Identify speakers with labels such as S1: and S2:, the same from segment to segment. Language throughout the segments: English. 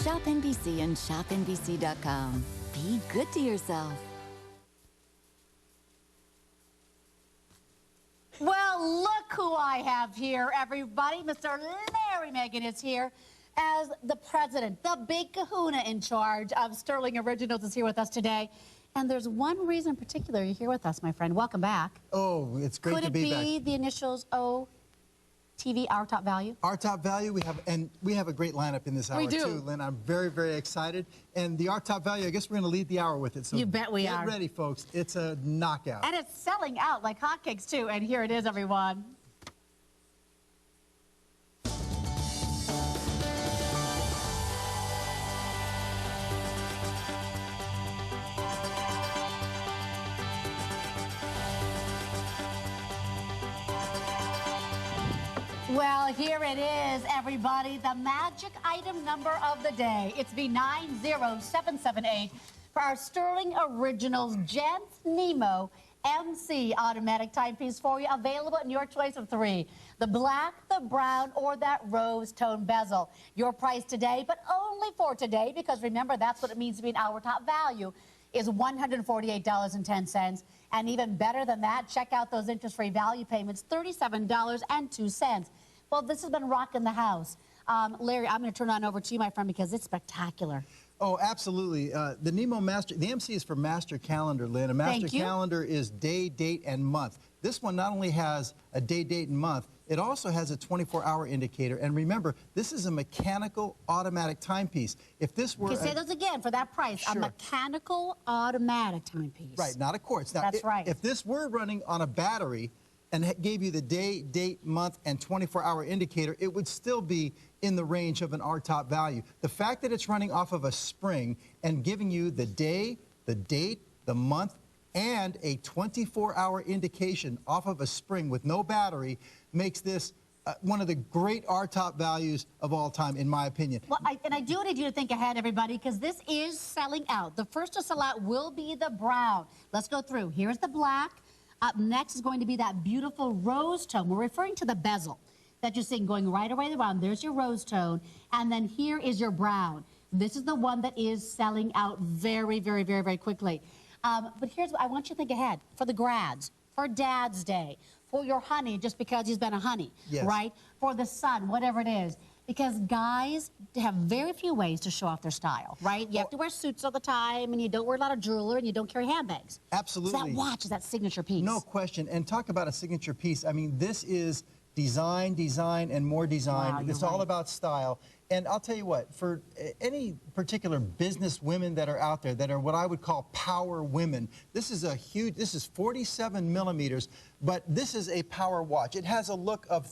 S1: Shop NBC and ShopNBC.com. Be good to yourself.
S2: Well, look who I have here, everybody. Mr. Larry Magen is here as the president, the big kahuna in charge of Stuhrling Originals is here with us today. And there's one reason in particular you're here with us, my friend. Welcome back.
S3: Oh, it's great to be back.
S2: Could it be the initials OTV, Our Top Value?
S3: Our Top Value, we have a great lineup in this hour too, Lynn. I'm very, very excited. And the Our Top Value, I guess we're going to lead the hour with it. So
S2: you bet we are.
S3: Get ready, folks. It's a knockout.
S2: And it's selling out like hotcakes too. And here it is, everyone. Well, here it is, everybody. The magic item number of the day. It's V90778 for our Stuhrling Originals Gents Nemo MC automatic timepiece for you. Available in your choice of three. The black, the brown, or that rose tone bezel. Your price today, but only for today, because remember, that's what it means to be an Our Top Value, is $148.10. And even better than that, check out those interest-free value payments, $37.02. Well, this has been rocking the house. Larry, I'm going to turn it on over to you, my friend, because it's spectacular.
S3: Oh, absolutely. The Nemo Master, the MC is for Master Calendar, Lynn. A Master Calendar is day, date, and month. This one not only has a day, date, and month, it also has a 24-hour indicator. And remember, this is a mechanical automatic timepiece. If this were...
S2: Say those again for that price. Sure. A mechanical automatic timepiece.
S3: Right, not a quartz. Now,
S2: that's right.
S3: If this were running on a battery and gave you the day, date, month, and 24-hour indicator, it would still be in the range of an Our Top Value. The fact that it's running off of a spring and giving you the day, the date, the month, and a 24-hour indication off of a spring with no battery makes this one of the great Our Top Values of all time, in my opinion.
S2: Well, I do need you to think ahead, everybody, because this is selling out. The first to sell out will be the brown. Let's go through. Here's the black. Up next is going to be that beautiful rose tone. We're referring to the bezel that you're seeing going right away around. There's your rose tone. And then here is your brown. This is the one that is selling out very, very, very, very quickly. But here's what I want you to think ahead. For the grads, for Dad's Day, for your honey, just because he's been a honey, right? For the son, whatever it is. Because guys have very few ways to show off their style, right? You have to wear suits all the time, and you don't wear a lot of jewelry, and you don't carry handbags.
S3: Absolutely.
S2: So that watch is that signature piece.
S3: No question. And talk about a signature piece. I mean, this is design, design, and more design.
S2: Wow,
S3: it's all about style. And I'll tell you what, for any particular business women that are out there that are what I would call power women, this is a huge, this is 47 millimeters, but this is a power watch. It has a look of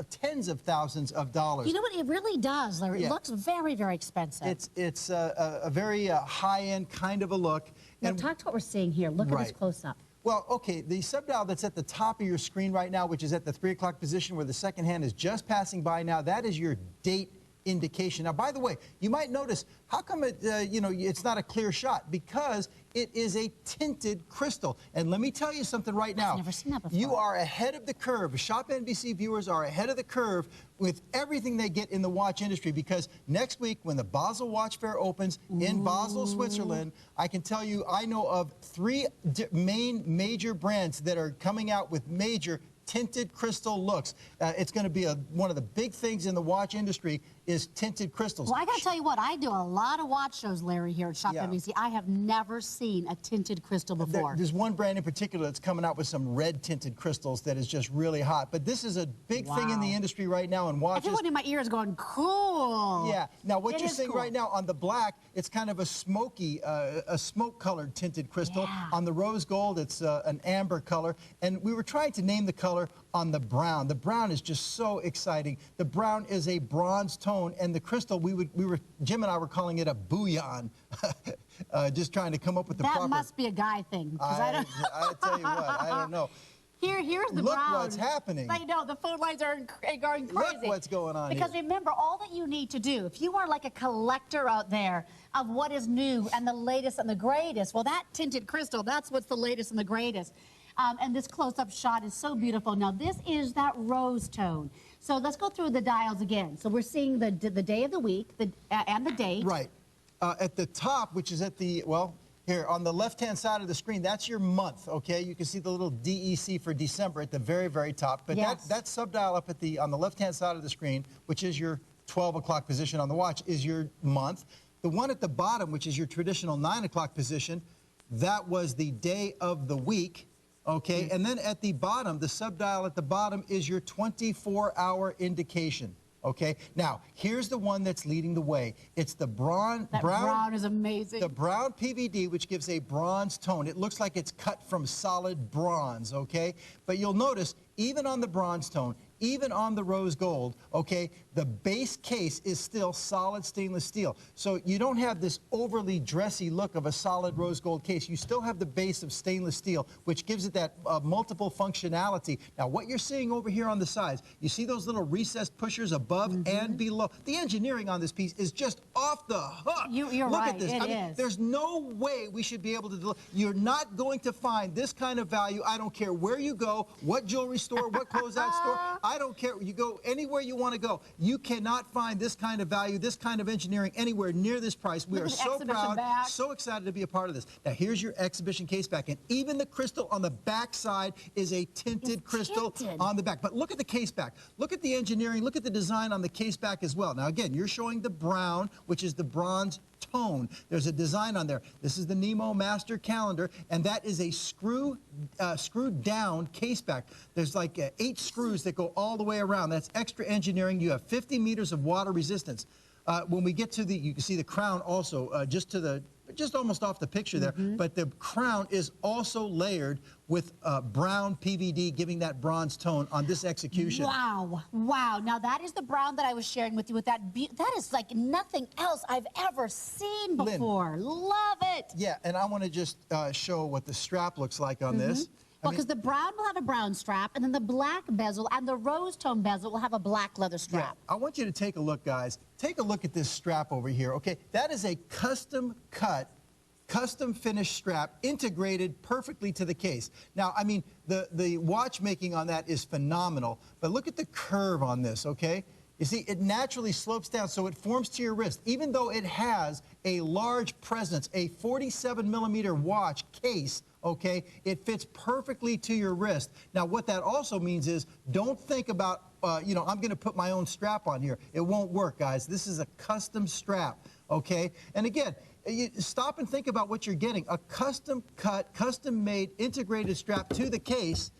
S3: tens of thousands of dollars.
S2: You know what, it really does, Larry. It looks very, very expensive.
S3: It's a very high-end kind of a look.
S2: Now, talk to what we're seeing here. Look at this close-up.
S3: Well, okay, the subdial that's at the top of your screen right now, which is at the 3 o'clock position where the second hand is just passing by now, that is your date indication. Now, by the way, you might notice, how come it, you know, it's not a clear shot? Because it is a tinted crystal. And let me tell you something right now.
S2: I've never seen that before.
S3: You are ahead of the curve. Shop NBC viewers are ahead of the curve with everything they get in the watch industry, because next week when the Basel Watch Fair opens in Basel, Switzerland, I can tell you I know of 3 major brands that are coming out with major tinted crystal looks. It's going to be one of the big things in the watch industry is tinted crystals.
S2: Well, I got to tell you what, I do a lot of watch shows, Larry, here at ShopNBC. I have never seen a tinted crystal before.
S3: There's one brand in particular that's coming out with some red tinted crystals that is just really hot. But this is a big thing in the industry right now in watches.
S2: Everyone in my ear is going, cool.
S3: Yeah. Now, what you're seeing right now on the black, it's kind of a smoky, a smoke-colored tinted crystal.
S2: Yeah.
S3: On the rose gold, it's an amber color. And we were trying to name the color on the brown. The brown is just so exciting. The brown is a bronze tone, and the crystal, Jim and I were calling it a bouillon. Just trying to come up with the proper...
S2: That must be a guy thing.
S3: I tell you what, I don't know.
S2: Here's the
S3: Look
S2: brown.
S3: What's happening.
S2: I know, the phone lines are going crazy.
S3: Look what's going on
S2: Because remember, all that you need to do, if you are like a collector out there of what is new and the latest and the greatest, well, that tinted crystal, that's what's the latest and the greatest. And this close-up shot is so beautiful. Now, this is that rose tone. So let's go through the dials again. So we're seeing the day of the week and the date.
S3: Right. At the top, which is at the, well, here on the left-hand side of the screen, that's your month, okay? You can see the little DEC for December at the very, very top. But that sub-dial up at on the left-hand side of the screen, which is your 12 o'clock position on the watch, is your month. The one at the bottom, which is your traditional 9 o'clock position, that was the day of the week. Okay, and then at the bottom, the sub-dial at the bottom is your 24-hour indication. Okay, now here's the one that's leading the way. It's the brown.
S2: That brown is amazing.
S3: The brown PVD, which gives a bronze tone. It looks like it's cut from solid bronze. Okay, but you'll notice even on the bronze tone, even on the rose gold, okay, the base case is still solid stainless steel. So you don't have this overly dressy look of a solid rose gold case. You still have the base of stainless steel, which gives it that multiple functionality. Now, what you're seeing over here on the sides, you see those little recessed pushers above and below. The engineering on this piece is just off the hook.
S2: You're
S3: Look
S2: right,
S3: at this.
S2: it
S3: I mean,
S2: is.
S3: there's no way we should be able to deliver. You're not going to find this kind of value. I don't care where you go, what jewelry store, what closeout store. I don't care. You go anywhere you want to go. You cannot find this kind of value, this kind of engineering anywhere near this price. We are so proud, so excited to be a part of this. Now, here's your exhibition case back. And even the crystal on the back side is a tinted crystal on the back. But look at the case back. Look at the engineering. Look at the design on the case back as well. Now, again, you're showing the brown, which is the bronze tone. There's a design on there. This is the Nemo Master Calendar, and that is a screwed down case back. There's like 8 screws that go all the way around. That's extra engineering. You have 50 meters of water resistance. When we get to you can see the crown also, just almost off the picture there, but the crown is also layered with brown PVD, giving that bronze tone on this execution.
S2: Wow, wow. Now that is the brown that I was sharing with you with that is like nothing else I've ever seen before. Lynn. Love it.
S3: Yeah, and I want to just show what the strap looks like on this.
S2: Well, because the brown will have a brown strap, and then the black bezel and the rose tone bezel will have a black leather strap.
S3: Yeah, I want you to take a look, guys. Take a look at this strap over here, okay? That is a custom cut, custom finished strap integrated perfectly to the case. Now, I mean, the watchmaking on that is phenomenal, but look at the curve on this, okay? You see, it naturally slopes down, so it forms to your wrist. Even though it has a large presence, a 47-millimeter watch case, okay, it fits perfectly to your wrist. Now, what that also means is don't think about, I'm going to put my own strap on here. It won't work, guys. This is a custom strap, okay? And again, you stop and think about what you're getting. A custom-cut, custom-made, integrated strap to the case.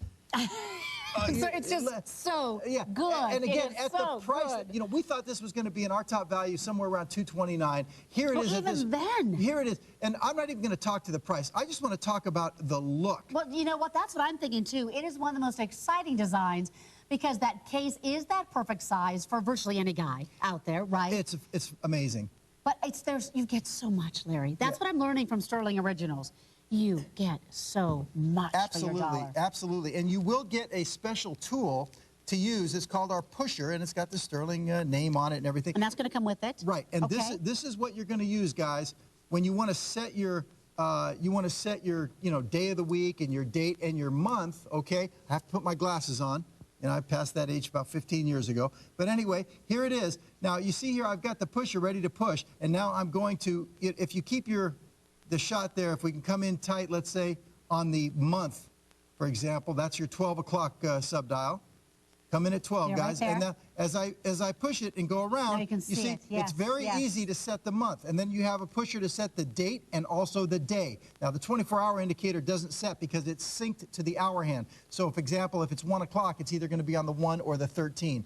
S2: So it's just so good.
S3: And again, at the price, we thought this was going to be an our top value somewhere around $229. Here it is.
S2: Even then.
S3: Here it is. And I'm not even going to talk to the price. I just want to talk about the look.
S2: Well, you know what? That's what I'm thinking, too. It is one of the most exciting designs because that case is that perfect size for virtually any guy out there, right?
S3: It's amazing.
S2: But you get so much, Larry. That's what I'm learning from Stuhrling Originals. You get so much for your dollar.
S3: Absolutely. And you will get a special tool to use. It's called our pusher, and it's got the Stuhrling name on it and everything.
S2: And that's going to come with it?
S3: Right. And this is what you're going to use, guys, when you want to set your day of the week and your date and your month, okay? I have to put my glasses on. And I passed that age about 15 years ago. But anyway, here it is. Now, you see here, I've got the pusher ready to push. And now I'm going to, if you keep the shot there, if we can come in tight, let's say, on the month, for example, that's your 12 o'clock sub-dial. Come in at 12, guys.
S2: Right,
S3: and now, as I push it and go around,
S2: you see
S3: it's very easy to set the month. And then you have a pusher to set the date and also the day. Now, the 24-hour indicator doesn't set because it's synced to the hour hand. So, for example, if it's 1 o'clock, it's either going to be on the 1 or the 13.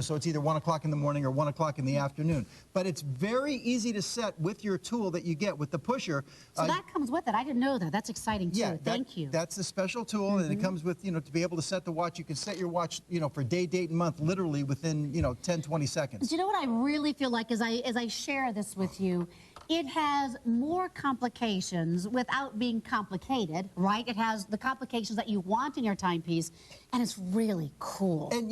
S3: So it's either 1 o'clock in the morning or 1 o'clock in the afternoon. But it's very easy to set with your tool that you get with the pusher.
S2: So that comes with it. I didn't know that. That's exciting, too.
S3: Yeah,
S2: Thank you.
S3: That's a special tool, and it comes with, to be able to set the watch. You can set your watch, for day, date, and month literally within, 10, 20 seconds.
S2: Do you know what I really feel like as I share this with you? It has more complications without being complicated, right? It has the complications that you want in your timepiece, and it's really cool.
S3: And,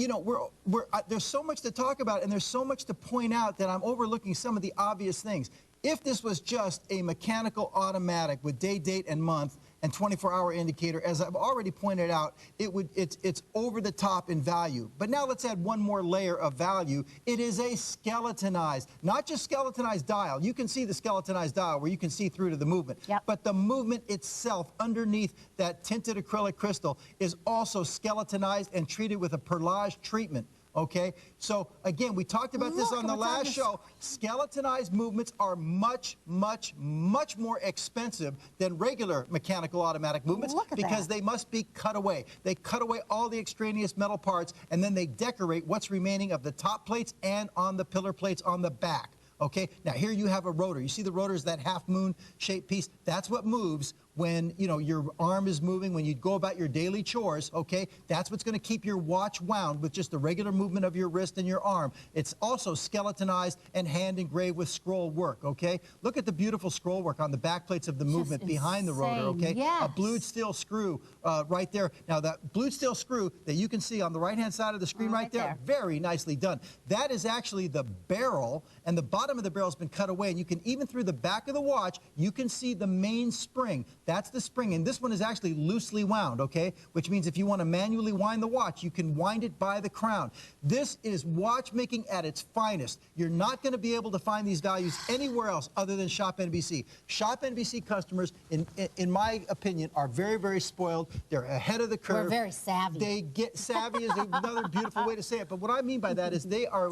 S3: there's so much to talk about, and there's so much to point out that I'm overlooking some of the obvious things. If this was just a mechanical automatic with day, date, and month, and 24-hour indicator, as I've already pointed out, it's over the top in value. But now let's add one more layer of value. It is a skeletonized, not just skeletonized dial. You can see the skeletonized dial where you can see through to the movement.
S2: Yep.
S3: But the movement itself underneath that tinted acrylic crystal is also skeletonized and treated with a perlage treatment. Okay, so again, we talked about this on the last show. Skeletonized movements are much, much, much more expensive than regular mechanical automatic movements because they must be cut away. They cut away all the extraneous metal parts, and then they decorate what's remaining of the top plates and on the pillar plates on the back. Okay, now here you have a rotor. You see the rotor is that half-moon shaped piece. That's what moves when, you know, your arm is moving, when you go about your daily chores, okay? That's what's going to keep your watch wound with just the regular movement of your wrist and your arm. It's also skeletonized and hand engraved with scroll work, okay? Look at the beautiful scroll work on the back plates of the movement behind the rotor, okay?
S2: Yes.
S3: A blued steel screw right there. Now that blued steel screw that you can see on the right-hand side of the screen right there, very nicely done. That is actually the barrel, and the bottom of the barrel has been cut away, and you can, even through the back of the watch, you can see the main spring. That's the spring, and this one is actually loosely wound, okay? Which means if you want to manually wind the watch, you can wind it by the crown. This is watchmaking at its finest. You're not going to be able to find these values anywhere else other than ShopNBC. ShopNBC customers, in my opinion, are very, very spoiled. They're ahead of the curve.
S2: We're very savvy.
S3: They get savvy is another beautiful way to say it, but what I mean by that is they are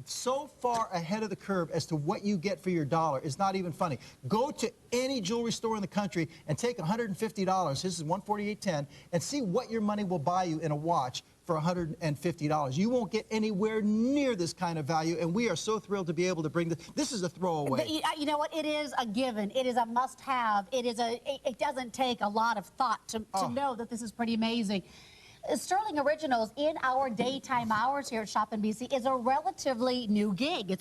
S3: so far ahead of the curve as to what you get for your dollar. It's not even funny. Go to any jewelry store in the country and take $150, this is $148.10, and see what your money will buy you in a watch for $150. You won't get anywhere near this kind of value, and we are so thrilled to be able to bring this. This is a throwaway.
S2: You know what? It is a given. It is a must-have. It doesn't take a lot of thought to know that this is pretty amazing. Stuhrling Originals in our daytime hours here at ShopNBC is a relatively new gig.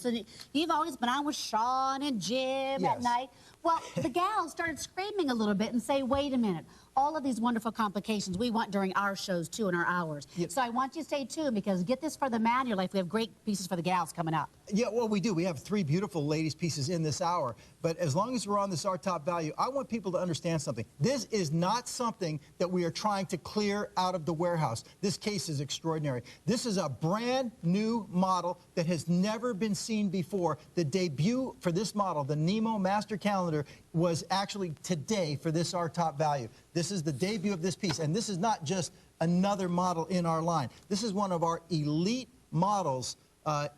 S2: You've always been on with Sean and Jim at night. Well, the gals started screaming a little bit and say, wait a minute, all of these wonderful complications we want during our shows too in our hours. So I want you to stay tuned because get this for the man in your life. We have great pieces for the gals coming up.
S3: Yeah, well, we do. We have 3 beautiful ladies pieces in this hour. But as long as we're on this our top value, I want people to understand something. This is not something that we are trying to clear out of the warehouse. This case is extraordinary. This is a brand new model that has never been seen before. The debut for this model, the Nemo Master Calendar, was actually today for this our top value. This is the debut of this piece, and this is not just another model in our line. This is one of our elite models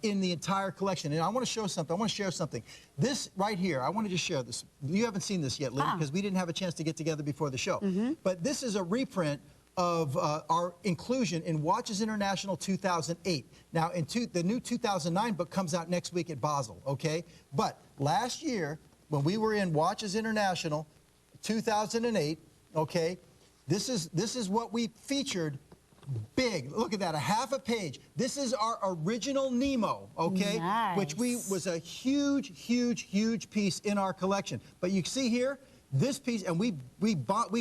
S3: in the entire collection. And I want to show something. I want to share something. This right here, I want to just share this. You haven't seen this yet, Lynn, because we didn't have a chance to get together before the show. But this is a reprint of our inclusion in Watches International 2008. Now, the new 2009 book comes out next week at Basel, okay? But last year, when we were in Watches International 2008, okay, this is what we featured big. Look at that, a half a page. This is our original Nemo, okay?
S2: Nice.
S3: Which was a huge, huge, huge piece in our collection. But you see here, this piece, and we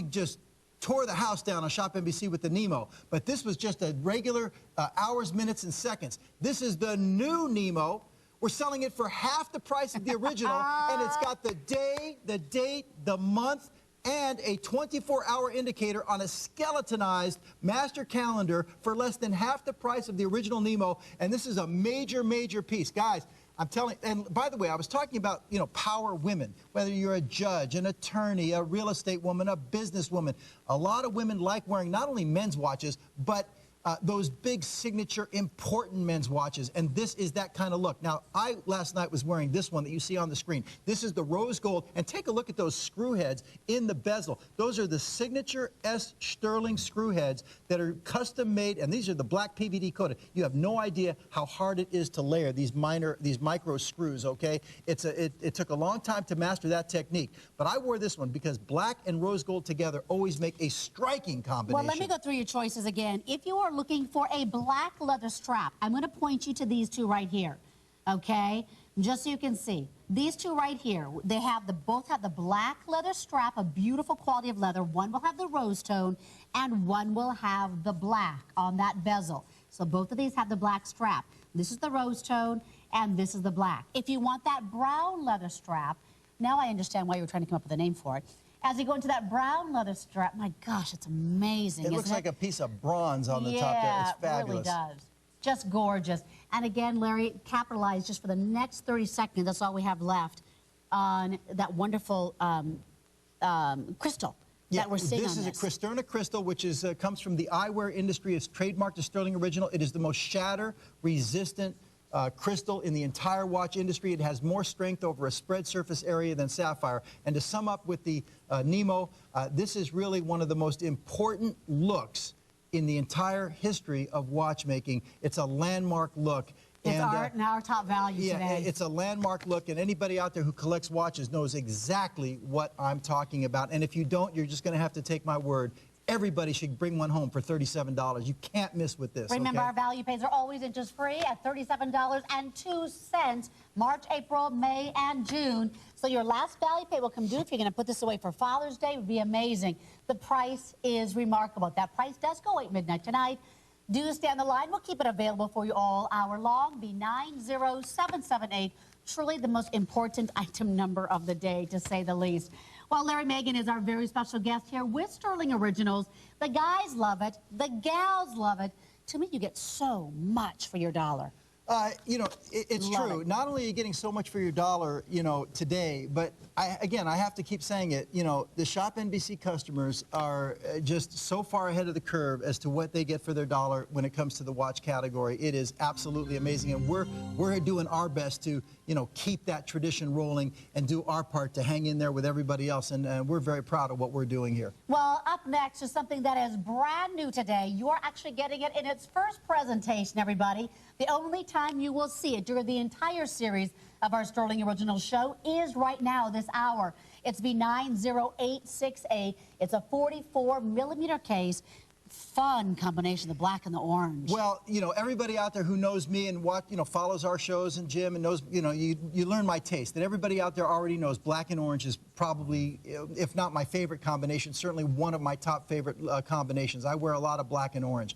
S3: just tore the house down on ShopNBC with the Nemo. But this was just a regular hours, minutes, and seconds. This is the new Nemo. We're selling it for half the price of the original, and it's got the day, the date, the month, and a 24-hour indicator on a skeletonized master calendar for less than half the price of the original Nemo. And this is a major, major piece. Guys, I'm telling you, and by the way, I was talking about, you know, power women, whether you're a judge, an attorney, a real estate woman, a businesswoman. A lot of women like wearing not only men's watches, but those big signature important men's watches, and this is that kind of look. Now, I last night was wearing this one that you see on the screen. This is the rose gold, and take a look at those screw heads in the bezel. Those are the signature S. Stuhrling screw heads that are custom made, and these are the black PVD coated. You have no idea how hard it is to layer these micro screws, okay? It took a long time to master that technique, but I wore this one because black and rose gold together always make a striking combination.
S2: Well, let me go through your choices again. If you are looking for a black leather strap, I'm going to point you to these two right here, okay? Just so you can see. These two right here, they have both have the black leather strap, a beautiful quality of leather. One will have the rose tone, and one will have the black on that bezel. So both of these have the black strap. This is the rose tone, and this is the black. If you want that brown leather strap, now I understand why you were trying to come up with a name for it. As you go into that brown leather strap, my gosh, it's amazing.
S3: It looks like a piece of bronze on the top there. It's fabulous.
S2: Yeah, it really does. Just gorgeous. And again, Larry, capitalize just for the next 30 seconds, that's all we have left, on that wonderful crystal that we're seeing on this.
S3: This is a Cristerna crystal, which is comes from the eyewear industry. It's trademarked as Stuhrling Original. It is the most shatter-resistant crystal in the entire watch industry. It has more strength over a spread surface area than sapphire. And to sum up with the Nemo, this is really one of the most important looks in the entire history of watchmaking. It's a landmark look.
S2: It's our top value today.
S3: It's a landmark look, and anybody out there who collects watches knows exactly what I'm talking about. And if you don't, you're just going to have to take my word. Everybody should bring one home for $37. You can't miss with this.
S2: Remember,
S3: okay?
S2: our value pays are always interest-free at $37.02, March, April, May, and June. So your last value pay will come due if you're going to put this away for Father's Day. It would be amazing. The price is remarkable. That price does go at midnight tonight. Do stay on the line. we'll keep it available for you all hour long. Be 90778. Truly the most important item number of the day, to say the least. Well, Larry Magen is our very special guest here with Stuhrling Originals. The guys love it. The gals love it. To me, you get so much for your dollar.
S3: You know, it's true. Not only are you getting so much for your dollar, you know, today, but again, I have to keep saying it, you know, the ShopNBC customers are just so far ahead of the curve as to what they get for their dollar when it comes to the watch category. It is absolutely amazing, and we're doing our best to, you know, keep that tradition rolling and do our part to hang in there with everybody else, and we're very proud of what we're doing here.
S2: Well, up next is something that is brand new today. You're actually getting it in its first presentation, everybody. The only time you will see it during the entire series of our Stuhrling Original show is right now, this hour. It's B90868. It's a 44-millimeter case. Fun combination, the black and the orange.
S3: Well, you know, everybody out there who knows me and follows our shows and Jim and knows, you know, you learn my taste. And everybody out there already knows black and orange is probably, if not my favorite combination, certainly one of my top favorite combinations. I wear a lot of black and orange.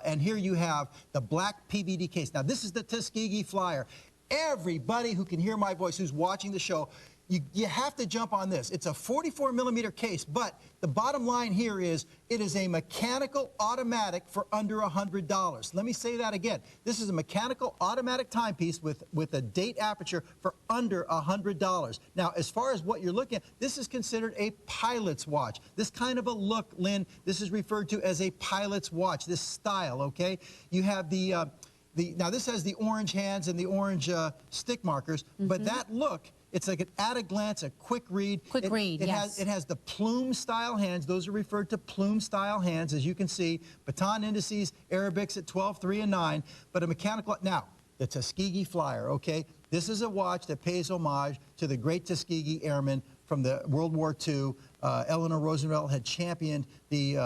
S3: And here you have the black PVD case. Now, this is the Tuskegee Flyer. Everybody who can hear my voice, who's watching the show, you have to jump on this. It's a 44-millimeter case, but the bottom line here is it is a mechanical automatic for under $100. Let me say that again. This is a mechanical automatic timepiece with a date aperture for under $100. Now, as far as what you're looking at, this is considered a pilot's watch. This kind of a look, Lynn, this is referred to as a pilot's watch, this style, okay? You have now this has the orange hands and the orange stick markers, but that look, it's like an at a glance, a quick read.
S2: Yes.
S3: It has the plume style hands. Those are referred to plume style hands, as you can see. Baton indices, Arabics at 12, 3, and 9. But a mechanical. Now, the Tuskegee Flyer, okay? This is a watch that pays homage to the great Tuskegee Airmen from the World War II. Eleanor Roosevelt had championed the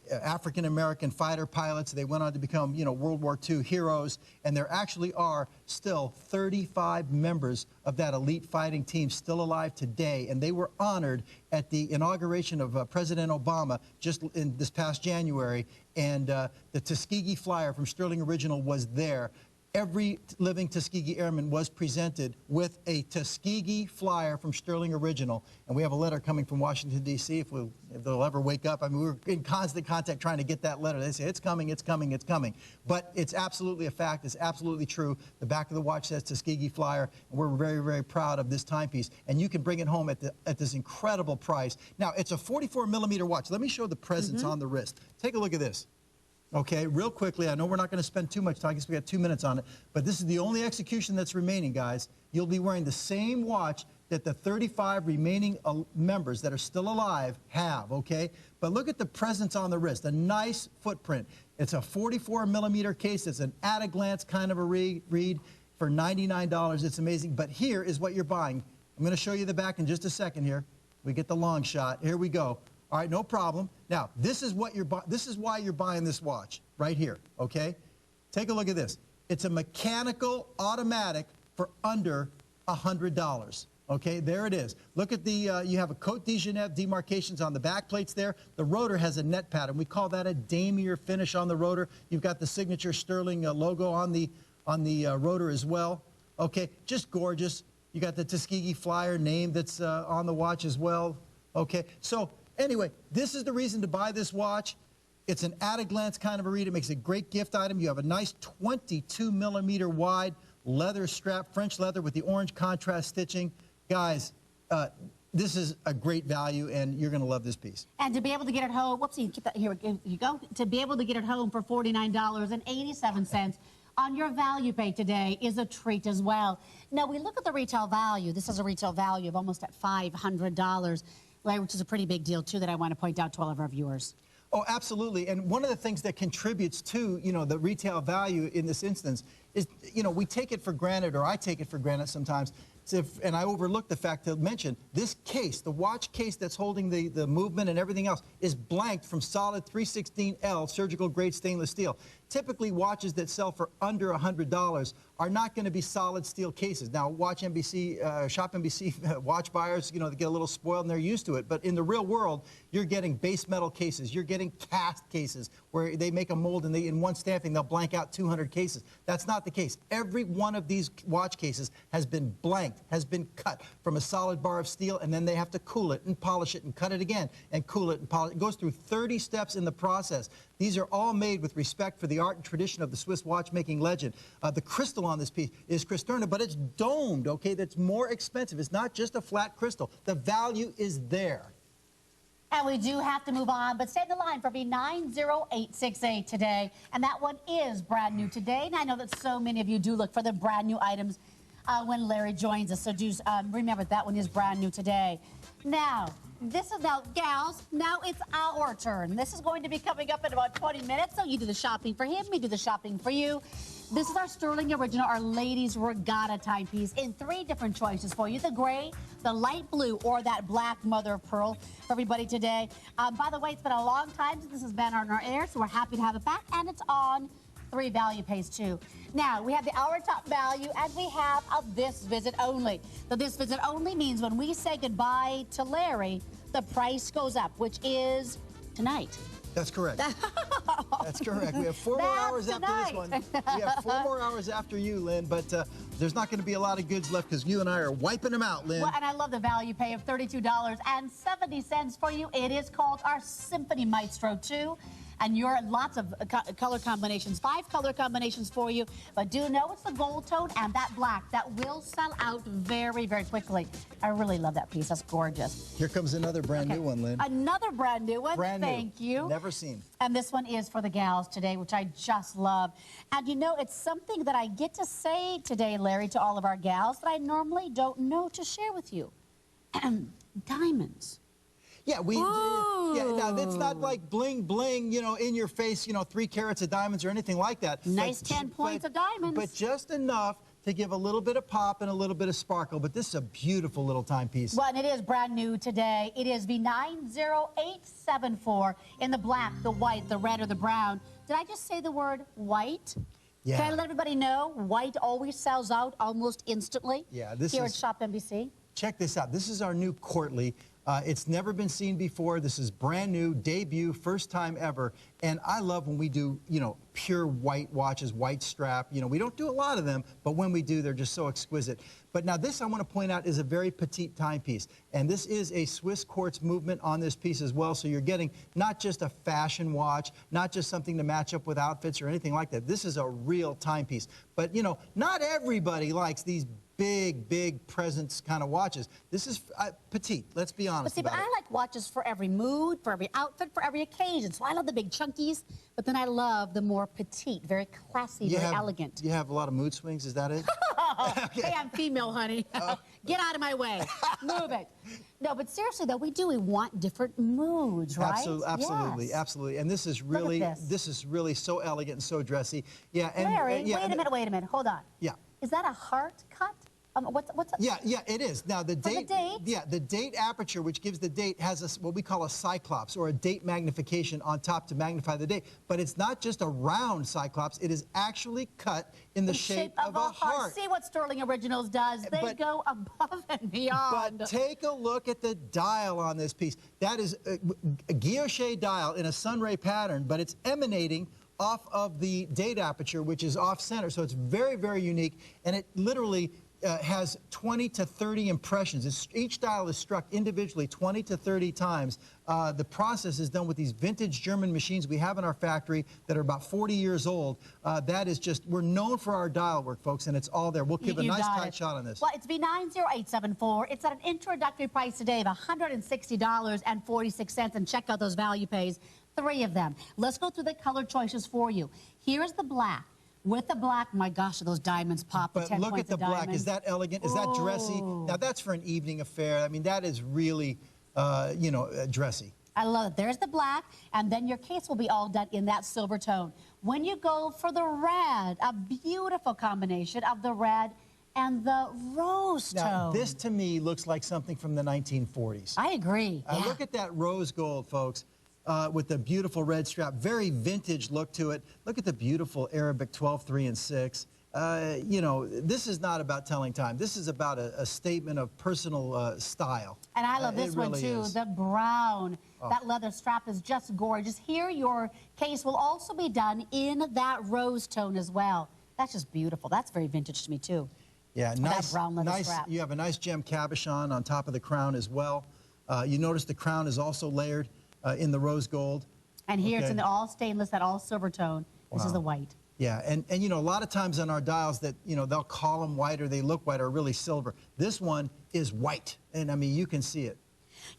S3: African-American fighter pilots. They went on to become, you know, World War II heroes. And there actually are still 35 members of that elite fighting team still alive today. And they were honored at the inauguration of President Obama just in this past January. And the Tuskegee Flyer from Stuhrling Original was there. Every living Tuskegee Airman was presented with a Tuskegee Flyer from Stuhrling Original. And we have a letter coming from Washington, D.C. If they'll ever wake up. I mean, we're in constant contact trying to get that letter. They say, it's coming, it's coming, it's coming. But it's absolutely a fact. It's absolutely true. The back of the watch says Tuskegee Flyer. And we're very, very proud of this timepiece. And you can bring it home at this incredible price. Now, it's a 44-millimeter watch. Let me show the presence on the wrist. Take a look at this. Okay, real quickly, I know we're not going to spend too much time, I guess we got 2 minutes on it, but this is the only execution that's remaining, guys. You'll be wearing the same watch that the 35 remaining members that are still alive have, okay? But look at the presence on the wrist, a nice footprint. It's a 44-millimeter case. It's an at-a-glance kind of a read for $99. It's amazing, but here is what you're buying. I'm going to show you the back in just a second here. We get the long shot. Here we go. All right, no problem. Now, this is why you're buying this watch right here, okay? Take a look at this. It's a mechanical automatic for under $100, okay? There it is. Look at the, you have a Côte de Genève demarcations on the back plates there. The rotor has a net pattern. We call that a damier finish on the rotor. You've got the signature Stuhrling logo on the rotor as well. Okay, just gorgeous. You got the Tuskegee Flyer name that's on the watch as well. Okay, so anyway, this is the reason to buy this watch. It's an at-a-glance kind of a read. It makes a great gift item. You have a nice 22mm wide leather strap, French leather with the orange contrast stitching. Guys, this is a great value, and you're going to love this piece.
S2: And to be able to get it home, whoopsie, keep that, here you go. To be able to get it home for $49.87 on your value pay today is a treat as well. Now, we look at the retail value. This is a retail value of almost at $500, which is a pretty big deal, too, that I want to point out to all of our viewers.
S3: Oh, absolutely. And one of the things that contributes to, the retail value in this instance is, we take it for granted, or I take it for granted sometimes, and I overlook the fact to mention this case, the watch case that's holding the movement and everything else, is blanked from solid 316L surgical grade stainless steel. Typically, watches that sell for under $100 are not going to be solid steel cases. Now, ShopNBC watch buyers, they get a little spoiled and they're used to it. But in the real world, you're getting base metal cases. You're getting cast cases where they make a mold and in one stamping, they'll blank out 200 cases. That's not the case. Every one of these watch cases has been blanked, has been cut from a solid bar of steel, and then they have to cool it and polish it and cut it again and cool it and polish it. It goes through 30 steps in the process. These are all made with respect for the art and tradition of the Swiss watchmaking legend. The crystal on this piece is Cristerna, but it's domed, okay? That's more expensive. It's not just a flat crystal. The value is there.
S2: And we do have to move on, but stay on the line for B90868 today. And that one is brand new today. And I know that so many of you do look for the brand new items when Larry joins us. So do remember that one is brand new today. Now, gals, now it's our turn. This is going to be coming up in about 20 minutes. So you do the shopping for him, we do the shopping for you. This is our Stuhrling Original, our ladies regatta timepiece in 3 different choices for you. The gray, the light blue, or that black mother of pearl for everybody today. By the way, it's been a long time since this has been on our air, so we're happy to have it back. And it's on 3 value pays too. Now, we have the Our Top Value, and we have a This Visit Only. The This Visit Only means when we say goodbye to Larry, the price goes up, which is tonight.
S3: That's correct. That's correct. We have 4 more hours after this one. We have 4 more hours after you, Lynn, but there's not going to be a lot of goods left because you and I are wiping them out, Lynn.
S2: Well, and I love the value pay of $32.70 for you. It is called our Symphony Maestro 2. And you're lots of color combinations, 5 color combinations for you. But do know it's the gold tone and that black that will sell out very, very quickly. I really love that piece. That's gorgeous.
S3: Here comes another brand new one, Lynn.
S2: Another brand new one.
S3: Brand new.
S2: Thank you.
S3: Never seen.
S2: And this one is for the gals today, which I just love. And it's something that I get to say today, Larry, to all of our gals that I normally don't know to share with you. Diamonds.
S3: Yeah, now it's not like bling bling, in your face, 3 carats of diamonds or anything like that.
S2: Nice 10 points of diamonds.
S3: But just enough to give a little bit of pop and a little bit of sparkle. But this is a beautiful little timepiece.
S2: Well, and it is brand new today. It is V90874 in the black, the white, the red, or the brown. Did I just say the word white?
S3: Yeah.
S2: Can I let everybody know white always sells out almost instantly?
S3: Yeah,
S2: here at ShopNBC.
S3: Check this out. This is our new Courtly. It's never been seen before. This is brand new, debut, first time ever. And I love when we do, pure white watches, white strap. We don't do a lot of them, but when we do, they're just so exquisite. But now this, I want to point out, is a very petite timepiece. And this is a Swiss quartz movement on this piece as well. So you're getting not just a fashion watch, not just something to match up with outfits or anything like that. This is a real timepiece. But, not everybody likes these big presents kind of watches. This is petite, let's be honest about it.
S2: I like watches for every mood, for every outfit, for every occasion. So I love the big chunkies, but then I love the more petite, very classy, very elegant.
S3: You have a lot of mood swings, is that it?
S2: Okay. Hey, I'm female, honey. Get out of my way. Move it. No, but seriously, though, we want different moods, right?
S3: Absolutely,
S2: yes.
S3: Absolutely. And this is really, is really so elegant and so dressy. Yeah. And
S2: Larry, wait a minute. Hold on.
S3: Yeah.
S2: Is that a heart cut? What's
S3: Yeah, it is. Now the date, the date aperture, which gives the date, has what we call a cyclops, or a date magnification on top to magnify the date. But it's not just a round cyclops; it is actually cut in the shape of a heart.
S2: See what Stuhrling Originals does? They go above and beyond.
S3: But take a look at the dial on this piece. That is a guilloche dial in a sunray pattern, but it's emanating off of the date aperture, which is off center. So it's very, very unique, and it literally has 20 to 30 impressions. Each dial is struck individually 20 to 30 times. The process is done with these vintage German machines we have in our factory that are about 40 years old. That is just, we're known for our dial work, folks, and it's all there. We'll give a nice tight shot on this.
S2: Well, it's B90874. It's at an introductory price today of $160.46, and check out those value pays, 3 of them. Let's go through the color choices for you. Here's the black. With the black, my gosh, those diamonds pop.
S3: But look at the black. Is that elegant? Is that dressy? Now, that's for an evening affair. I mean, that is really, you know, dressy.
S2: I love it. There's the black, and then your case will be all done in that silver tone. When you go for the red, a beautiful combination of the red and the rose tone.
S3: Now, this to me looks like something from the 1940s.
S2: I agree.
S3: Look at that rose gold, folks. With the beautiful red strap, very vintage look to it. Look at the beautiful Arabic 12, 3, and 6. You know, this is not about telling time. This is about a statement of personal style.
S2: And I love this one,
S3: really
S2: too, the brown. Oh. That leather strap is just gorgeous. Here, your case will also be done in that rose tone as well. That's just beautiful. That's very vintage to me, too.
S3: Yeah, nice,
S2: that brown leather strap.
S3: You have a nice gem cabochon on top of the crown as well. You notice the crown is also layered in the rose gold.
S2: And here it's in the all stainless, that all silver tone. This is the white.
S3: Yeah, and you know, a lot of times on our dials that, you know, they'll call them white or they look white or really silver. This one is white, and I mean, you can see it.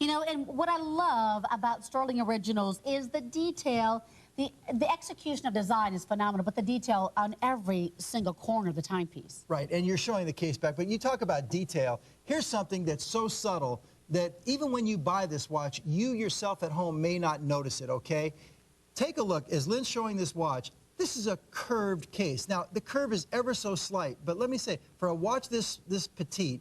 S2: You know, and what I love about Stuhrling Originals is the detail. The execution of design is phenomenal, but the detail on every single corner of the timepiece.
S3: Right, and you're showing the case back, but you talk about detail. Here's something that's so subtle that even when you buy this watch, you yourself at home may not notice it, okay? Take a look. As Lynne's showing this watch, this is a curved case. Now, the curve is ever so slight, but let me say, for a watch this petite,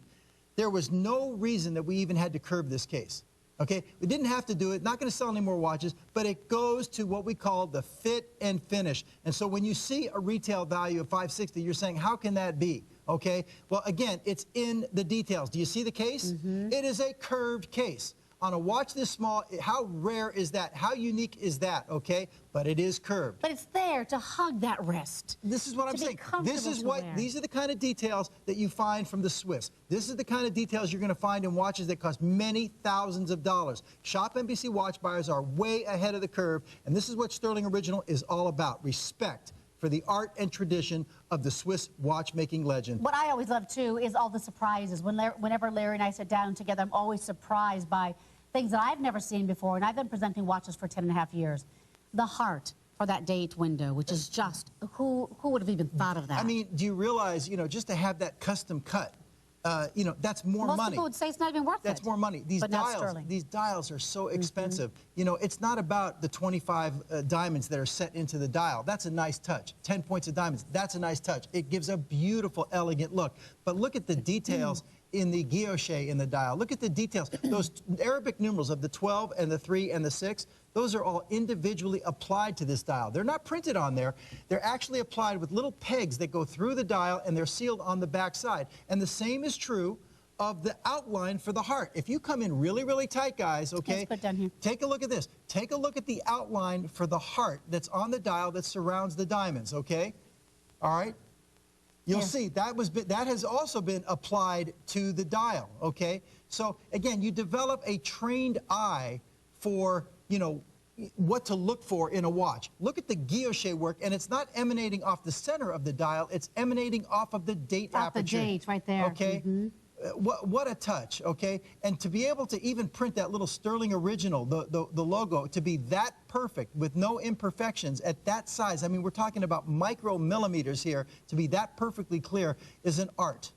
S3: there was no reason that we even had to curve this case, okay? We didn't have to do it, not going to sell any more watches, but it goes to what we call the fit and finish. And so when you see a retail value of $560, you're saying, how can that be? Okay, well, again, it's in the details. Do you see the case? It is a curved case. On a watch this small, how rare is that? How unique is that, okay? But it is curved.
S2: But it's there to hug that wrist.
S3: This is what I'm saying. This is what, these are the kind of details that you find from the Swifts. This is the kind of details you're going to find in watches that cost many thousands of dollars. ShopNBC watch buyers are way ahead of the curve, and this is what Stuhrling Original is all about. Respect for the art and tradition of the Swiss watchmaking legend.
S2: What I always love, too, is all the surprises. Whenever Larry and I sit down together, I'm always surprised by things that I've never seen before, and I've been presenting watches for 10.5 years. The heart for that date window, which is just, who would have even thought of that?
S3: I mean, do you realize, you know, just to have that custom cut, you know, that's more money.
S2: Most people would say it's not even worth it.
S3: That's more money. These dials are so expensive. You know, it's not about the 25 diamonds that are set into the dial. That's a nice touch. 10 points of diamonds, that's a nice touch. It gives a beautiful, elegant look. But look at the details in the guilloche in the dial. Look at the details. Those Arabic numerals of the 12 and the 3 and the 6, those are all individually applied to this dial. They're not printed on there. They're actually applied with little pegs that go through the dial, and they're sealed on the back side. And the same is true of the outline for the heart. If you come in really, really tight, guys, okay,
S2: let's put down here.
S3: Take a look at this. Take a look at the outline for the heart that's on the dial that surrounds the diamonds, okay? All right? You'll see that has also been applied to the dial, okay? So again, you develop a trained eye for, you know, what to look for in a watch. Look at the guilloche work, and it's not emanating off the center of the dial, it's emanating off of the date aperture.
S2: Off the date, right there.
S3: Okay? What a touch, okay? And to be able to even print that little Stuhrling Original, the logo, to be that perfect with no imperfections at that size, I mean, we're talking about micromillimeters here, to be that perfectly clear is an art,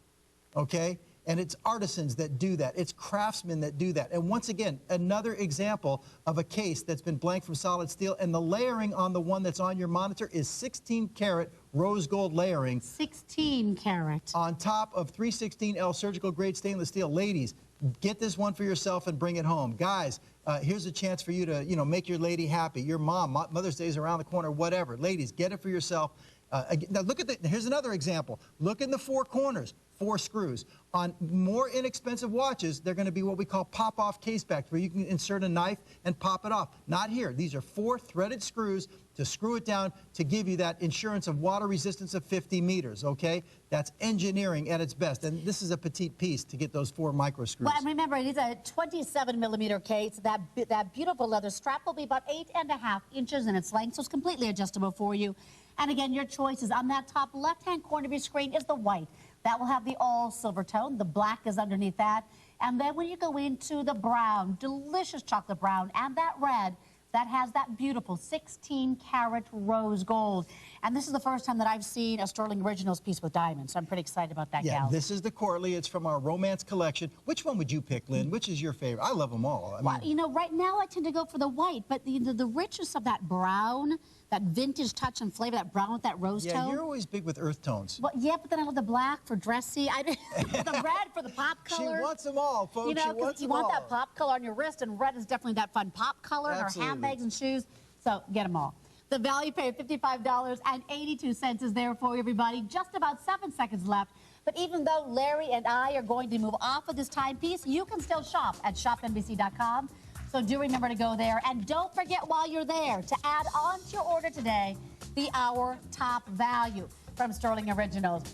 S3: okay? And it's artisans that do that. It's craftsmen that do that. And once again, another example of a case that's been blanked from solid steel, and the layering on the one that's on your monitor is 16-karat rose gold layering.
S2: 16 karat.
S3: On top of 316L surgical grade stainless steel. Ladies, get this one for yourself and bring it home. Guys, here's a chance for you to, you know, make your lady happy. Your mom, Mother's Day is around the corner, whatever. Ladies, get it for yourself Now look at here's another example. Look in the four corners. 4 screws. On more inexpensive watches, they're going to be what we call pop-off case backs, where you can insert a knife and pop it off. Not here. These are 4 threaded screws to screw it down to give you that insurance of water resistance of 50 meters, okay? That's engineering at its best. And this is a petite piece to get those 4 micro screws.
S2: Well, and remember, it is a 27mm case. That beautiful leather strap will be about 8.5 inches in its length, so it's completely adjustable for you. And again, your choices on that top left-hand corner of your screen is the white. That will have the all silver tone. The black is underneath that. And then when you go into the brown, delicious chocolate brown, and that red, that has that beautiful 16-karat rose gold. And this is the first time that I've seen a Stuhrling Originals piece with diamonds, so I'm pretty excited about that,
S3: yeah,
S2: gal.
S3: This is the Courtly. It's from our romance collection. Which one would you pick, Lynn? Which is your favorite? I love them all. I mean,
S2: well, you know, right now I tend to go for the white, but the richness of that brown, that vintage touch and flavor, that brown with that rose tone.
S3: Yeah, you're always big with earth tones.
S2: Well, yeah, but then I love the black for dressy. The red for the pop color.
S3: She wants them all, folks.
S2: You know,
S3: because
S2: you want that pop color on your wrist, and red is definitely that fun pop color in our handbags and shoes. So get them all. The value pay of $55.82 is there for you, everybody. Just about 7 seconds left. But even though Larry and I are going to move off of this timepiece, you can still shop at ShopNBC.com. So do remember to go there. And don't forget while you're there to add on to your order today the Hour Top Value from Stuhrling Originals.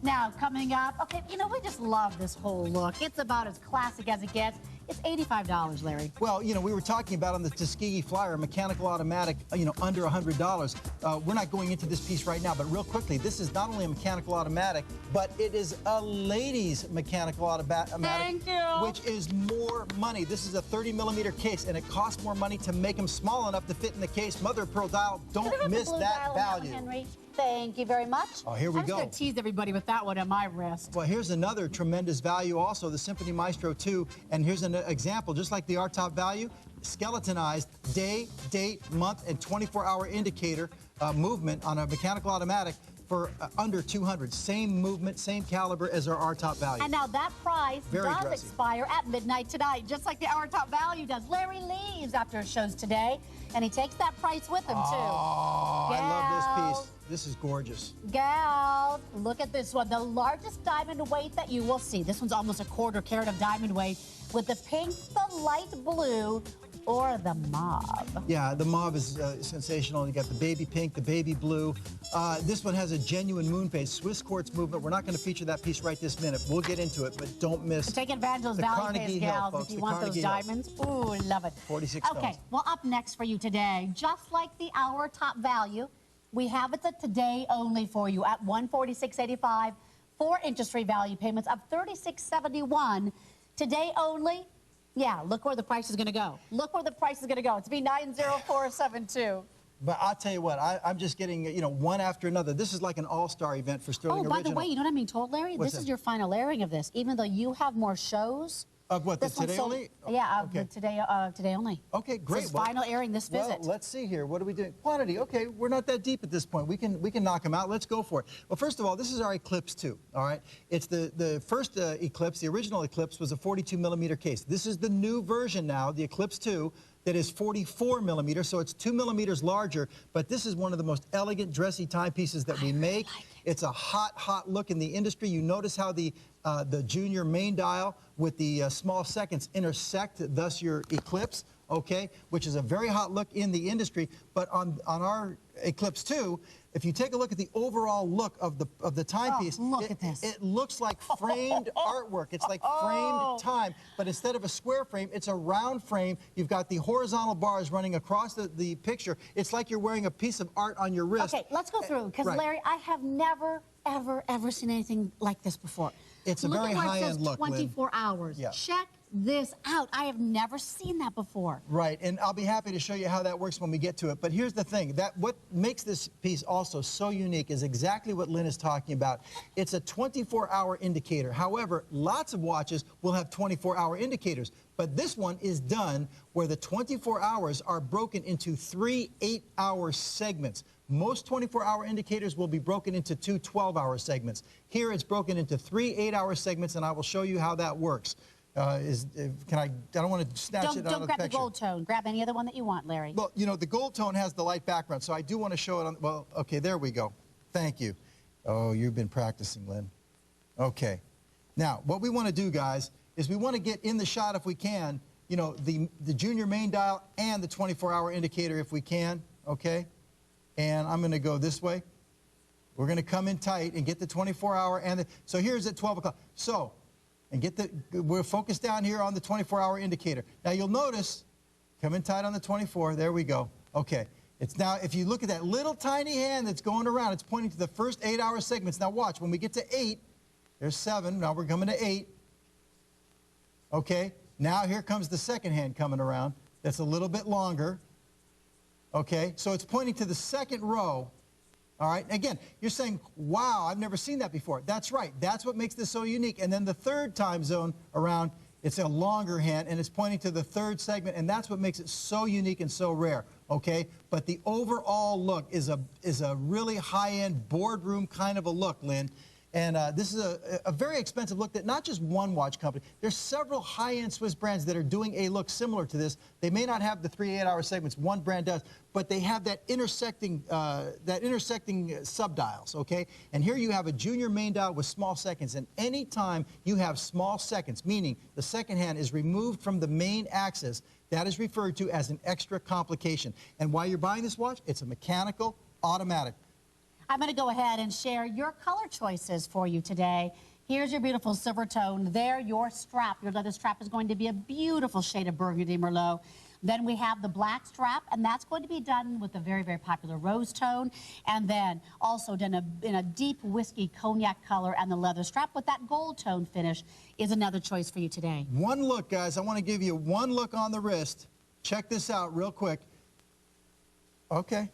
S2: Now, coming up, okay, you know, we just love this whole look. It's about as classic as it gets. It's $85, Larry.
S3: Well, you know, we were talking about on the Tuskegee Flyer, mechanical automatic, you know, under $100. We're not going into this piece right now, but real quickly, this is not only a mechanical automatic, but it is a ladies' mechanical automatic,
S2: Thank you.
S3: which is more money. This is a 30mm case, and it costs more money to make them small enough to fit in the case. Mother of pearl dial, don't miss that value.
S2: Henry. Thank you very much.
S3: Oh, here we
S2: I'm
S3: go.
S2: just going to tease everybody with that one on my wrist.
S3: Well, here's another tremendous value also, the Symphony Maestro 2. And here's an example, just like the R-Top value, skeletonized day, date, month, and 24-hour indicator movement on a mechanical automatic for under 200. Same movement, same caliber as our R-Top value.
S2: And now that price does
S3: dressy.
S2: expire at midnight tonight, just like the Hour Top value does. Larry leaves after his shows today, and he takes that price with him, too.
S3: Oh, I love this piece. This is gorgeous.
S2: Gals, look at this one. The largest diamond weight that you will see. This one's almost a quarter carat of diamond weight with the pink, the light blue, or the mauve.
S3: Yeah, the mauve is sensational. You got the baby pink, the baby blue. This one has a genuine moon phase, Swiss quartz movement. We're not going to feature that piece right this minute. We'll get into it, but don't miss.
S2: Take advantage of those value pays, gals, if you want those diamonds. Ooh, love it.
S3: 46 stones.
S2: Okay, well, up next for you today, just like the Hour Top value, we have it today only for you at $146.85 for interest-free value payments of $36.71. Today only. Yeah, look where the price is going to go. Look where the price is going to go. It's $90472.
S3: But I'll tell you what, I'm just getting, you know, one after another. This is like an all-star event for Stuhrling Original.
S2: Oh, by the way, you know what I'm being told, Larry?
S3: What's
S2: this is
S3: that?
S2: your final airing of this. Even though you have more shows.
S3: Of what, the
S2: this one's
S3: today only?
S2: Yeah,
S3: Okay.
S2: the today only.
S3: Okay, great.
S2: This is final airing this visit.
S3: Well, let's see here. What are we doing? Quantity. Okay, we're not that deep at this point. We can knock them out. Let's go for it. Well, first of all, this is our Eclipse 2. All right. It's the first Eclipse. The original Eclipse was a 42mm case. This is the new version now, the Eclipse 2. That is 44mm, so it's 2mm larger, but this is one of the most elegant, dressy timepieces that we make.
S2: Like
S3: it's a hot look in the industry. You notice how the junior main dial with the small seconds intersect, thus your Eclipse, okay, which is a very hot look in the industry. But on our Eclipse 2, if you take a look at the overall look of the timepiece,
S2: look at this.
S3: It looks like framed artwork. It's like framed time, but instead of a square frame, it's a round frame. You've got the horizontal bars running across the picture. It's like you're wearing a piece of art on your wrist.
S2: Okay, let's go through, because
S3: Right.
S2: Larry, I have never, ever seen anything like this before.
S3: It's a very high-end look, Lynn.
S2: 24 hours.
S3: Yeah.
S2: Check this out. I have never seen that before.
S3: Right, and I'll be happy to show you how that works when we get to it. But here's the thing, that what makes this piece also so unique is exactly what Lynn is talking about. It's a 24-hour indicator. However, lots of watches will have 24-hour indicators, but this one is done where the 24 hours are broken into 3 8-hour segments. Most 24-hour indicators will be broken into 2 12-hour segments. Here it's broken into 3 8-hour segments, and I will show you how that works. I don't want to snatch it out of the picture.
S2: Don't grab the gold tone. Grab any other one that you want, Larry.
S3: Well, you know, the gold tone has the light background, so I do want to show it on, well, okay, there we go. Thank you. Oh, you've been practicing, Lynn. Okay. Now, what we want to do, guys, is we want to get in the shot if we can, you know, the junior main dial and the 24-hour indicator if we can, okay? And I'm going to go this way. We're going to come in tight and get the 24-hour and the, so here's at 12 o'clock. So, and get the, we're focused down here on the 24-hour indicator. Now, you'll notice, come in tight on the 24, there we go. Okay. It's now, if you look at that little tiny hand that's going around, it's pointing to the first 8-hour segments. Now watch, when we get to 8, there's 7, now we're coming to 8. Okay, now here comes the second hand coming around. That's a little bit longer. Okay, so it's pointing to the second row. All right, again, you're saying, wow, I've never seen that before. That's right, that's what makes this so unique. And then the third time zone around, it's a longer hand, and it's pointing to the third segment, and that's what makes it so unique and so rare, okay? But the overall look is a really high-end boardroom kind of a look, Lynn. And this is a very expensive look that not just one watch company. There's several high-end Swiss brands that are doing a look similar to this. They may not have the 3 8-hour segments. One brand does, but they have that intersecting subdials, okay? And here you have a junior main dial with small seconds. And any time you have small seconds, meaning the second hand is removed from the main axis, that is referred to as an extra complication. And while you're buying this watch, it's a mechanical, automatic.
S2: I'm going to go ahead and share your color choices for you today. Here's your beautiful silver tone. There, your strap, your leather strap is going to be a beautiful shade of burgundy merlot. Then we have the black strap, and that's going to be done with a very, very popular rose tone. And then also done in a deep whiskey cognac color, and the leather strap with that gold tone finish is another choice for you today.
S3: One look, guys. I want to give you one look on the wrist. Check this out real quick. Okay.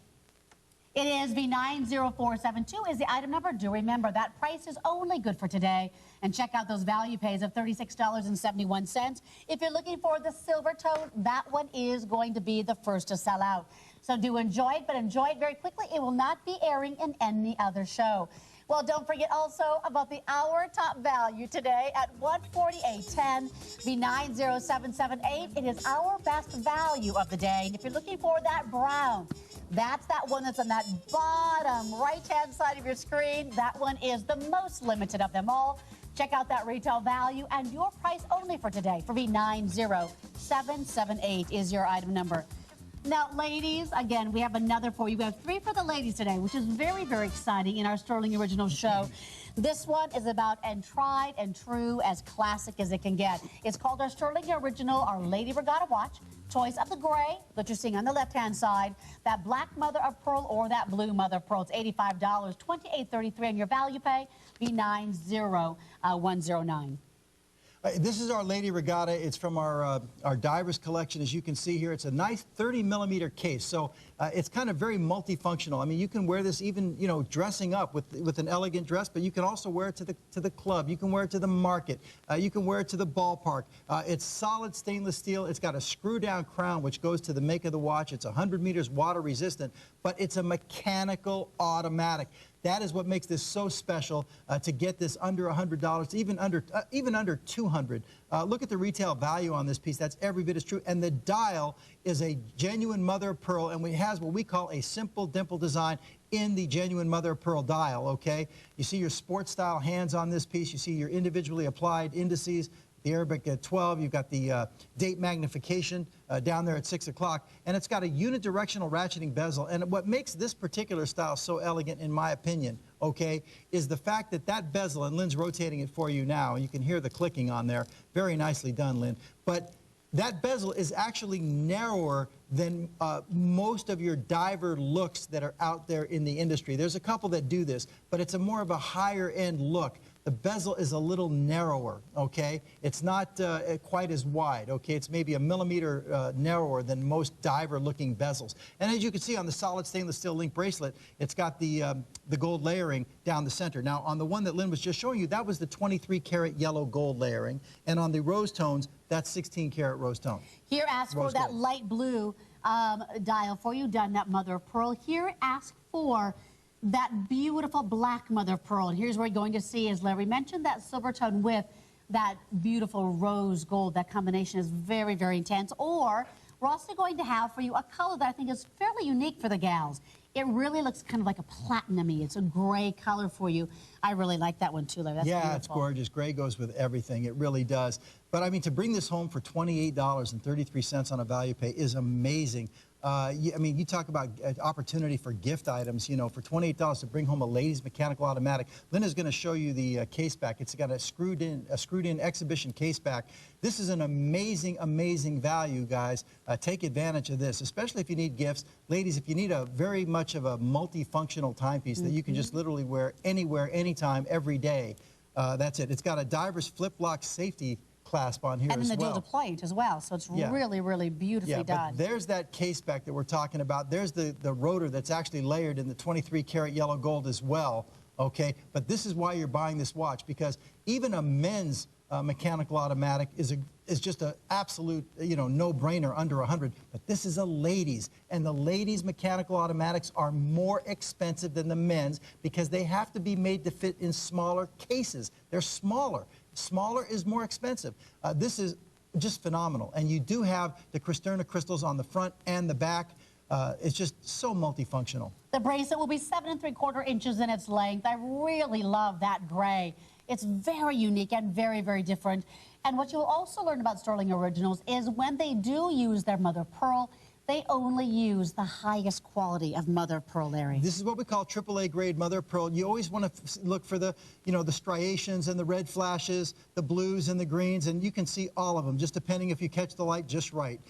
S2: It is V90472 is the item number. Do remember that price is only good for today. And check out those value pays of $36.71. If you're looking for the silver tone, that one is going to be the first to sell out. So do enjoy it, but enjoy it very quickly. It will not be airing in any other show. Well, don't forget also about the hour top value today at $148.10, V90778. It is our best value of the day. And if you're looking for that brown, that's that one that's on that bottom right-hand side of your screen. That one is the most limited of them all. Check out that retail value, and your price only for today for V90778 is your item number. Now, ladies, again, we have another for you. We have 3 for the ladies today, which is very, very exciting in our Stuhrling Original show. This one is about and tried and true, as classic as it can get. It's called our Stuhrling Original, our Lady Regatta watch. Choice of the gray that you're seeing on the left-hand side, that black mother of pearl or that blue mother of pearl. It's $85, $28.33 on your value pay, V90109.
S3: This is our Lady Regatta. It's from our divers collection. As you can see here, it's a nice 30-millimeter case. So it's kind of very multifunctional. I mean, you can wear this even, you know, dressing up with an elegant dress, but you can also wear it to the club. You can wear it to the market. You can wear it to the ballpark. It's solid stainless steel. It's got a screw-down crown, which goes to the make of the watch. It's 100 meters water resistant, but it's a mechanical automatic. That is what makes this so special to get this under $100, even under $200. Look at the retail value on this piece. That's every bit as true. And the dial is a genuine mother of pearl, and it has what we call a simple dimple design in the genuine mother of pearl dial, okay? You see your sports style hands on this piece. You see your individually applied indices. The Arabic at 12, you've got the date magnification down there at 6 o'clock, and it's got a unidirectional ratcheting bezel. And what makes this particular style so elegant, in my opinion, okay, is the fact that that bezel, and Lynn's rotating it for you now, and you can hear the clicking on there. Very nicely done, Lynn. But that bezel is actually narrower than most of your diver looks that are out there in the industry. There's a couple that do this, but it's a more of a higher end look. The bezel is a little narrower, okay? It's not quite as wide, okay? It's maybe a millimeter narrower than most diver-looking bezels. And as you can see on the solid stainless steel link bracelet, it's got the gold layering down the center. Now, on the one that Lynn was just showing you, that was the 23-karat yellow gold layering. And on the rose tones, that's 16-karat rose tone.
S2: Here, ask for that light blue dial for you, done that mother of pearl. Here, ask for that beautiful black mother of pearl. And here's where you're going to see, as Larry mentioned, that silver tone with that beautiful rose gold. That combination is very, very intense. Or we're also going to have for you a color that I think is fairly unique for the gals. It really looks kind of like a platinum-y. It's a gray color for you. I really like that one too, Larry. That's
S3: yeah,
S2: beautiful.
S3: It's gorgeous. Gray goes with everything. It really does. But I mean, to bring this home for $28.33 on a value pay is amazing. I mean, you talk about opportunity for gift items, you know, for $28 to bring home a ladies' mechanical automatic. Lynn is going to show you the case back. It's got a screwed in exhibition case back. This is an amazing, amazing value, guys. Take advantage of this, especially if you need gifts. Ladies, if you need a very much of a multifunctional timepiece that you can just literally wear anywhere, anytime, every day, that's it. It's got a diver's flip lock safety clasp on here as well.
S2: And then the dual deployment as well, so it's really, really beautifully done.
S3: But there's that case back that we're talking about. There's the rotor that's actually layered in the 23 karat yellow gold as well, okay? But this is why you're buying this watch, because even a men's mechanical automatic is just an absolute, you know, no-brainer under 100. But this is a ladies, and the ladies' mechanical automatics are more expensive than the men's because they have to be made to fit in smaller cases. They're smaller. Smaller is more expensive. This is just phenomenal. And you do have the Cristerna crystals on the front and the back. It's just so multifunctional.
S2: The bracelet will be 7 3/4 inches in its length. I really love that gray. It's very unique and very, very different. And what you'll also learn about Stuhrling Originals is when they do use their mother of pearl, they only use the highest quality of mother of pearl, Larry.
S3: This is what we call AAA grade mother of pearl. You always want to look for the, you know, the striations and the red flashes, the blues and the greens, and you can see all of them, just depending if you catch the light just right.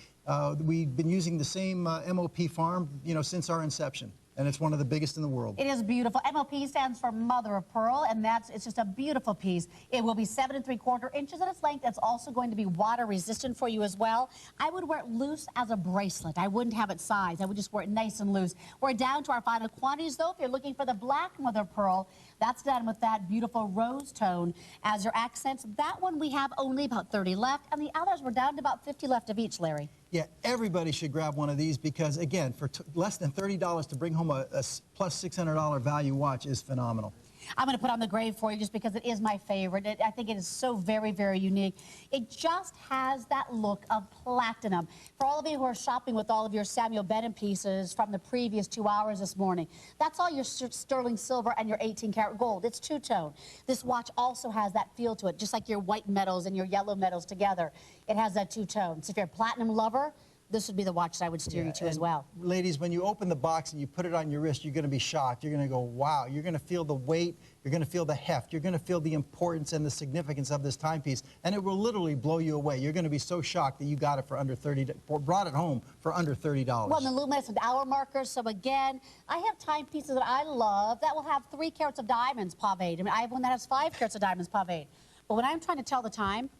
S3: We've been using the same MOP farm, you know, since our inception. And it's one of the biggest in the world.
S2: It is beautiful. MOP stands for mother of pearl, and it's just a beautiful piece. It will be 7 3/4 inches in its length. It's also going to be water resistant for you as well. I would wear it loose as a bracelet. I wouldn't have it sized. I would just wear it nice and loose. We're down to our final quantities, though. If you're looking for the black mother of pearl, that's done with that beautiful rose tone as your accents. That one we have only about 30 left, and the others we're down to about 50 left of each, Larry.
S3: Yeah, everybody should grab one of these because, again, for less than $30 to bring home a plus $600 value watch is phenomenal.
S2: I'm going to put on the gray for you just because it is my favorite. I think it is so very, very unique. It just has that look of platinum. For all of you who are shopping with all of your Samuel Bennett pieces from the previous 2 hours this morning, that's all your sterling silver and your 18-karat gold. It's two-tone. This watch also has that feel to it, just like your white metals and your yellow metals together. It has that two-tone. So if you're a platinum lover, this would be the watch that I would steer you to as well.
S3: Ladies, when you open the box and you put it on your wrist, you're going to be shocked. You're going to go, wow. You're going to feel the weight. You're going to feel the heft. You're going to feel the importance and the significance of this timepiece, and it will literally blow you away. You're going to be so shocked that you got it for under $30, or brought it home for under $30.
S2: Well, and the luminous with hour markers. So again, I have timepieces that I love that will have 3 carats of diamonds paved. I mean, I have one that has 5 carats of diamonds paved. But when I'm trying to tell the time,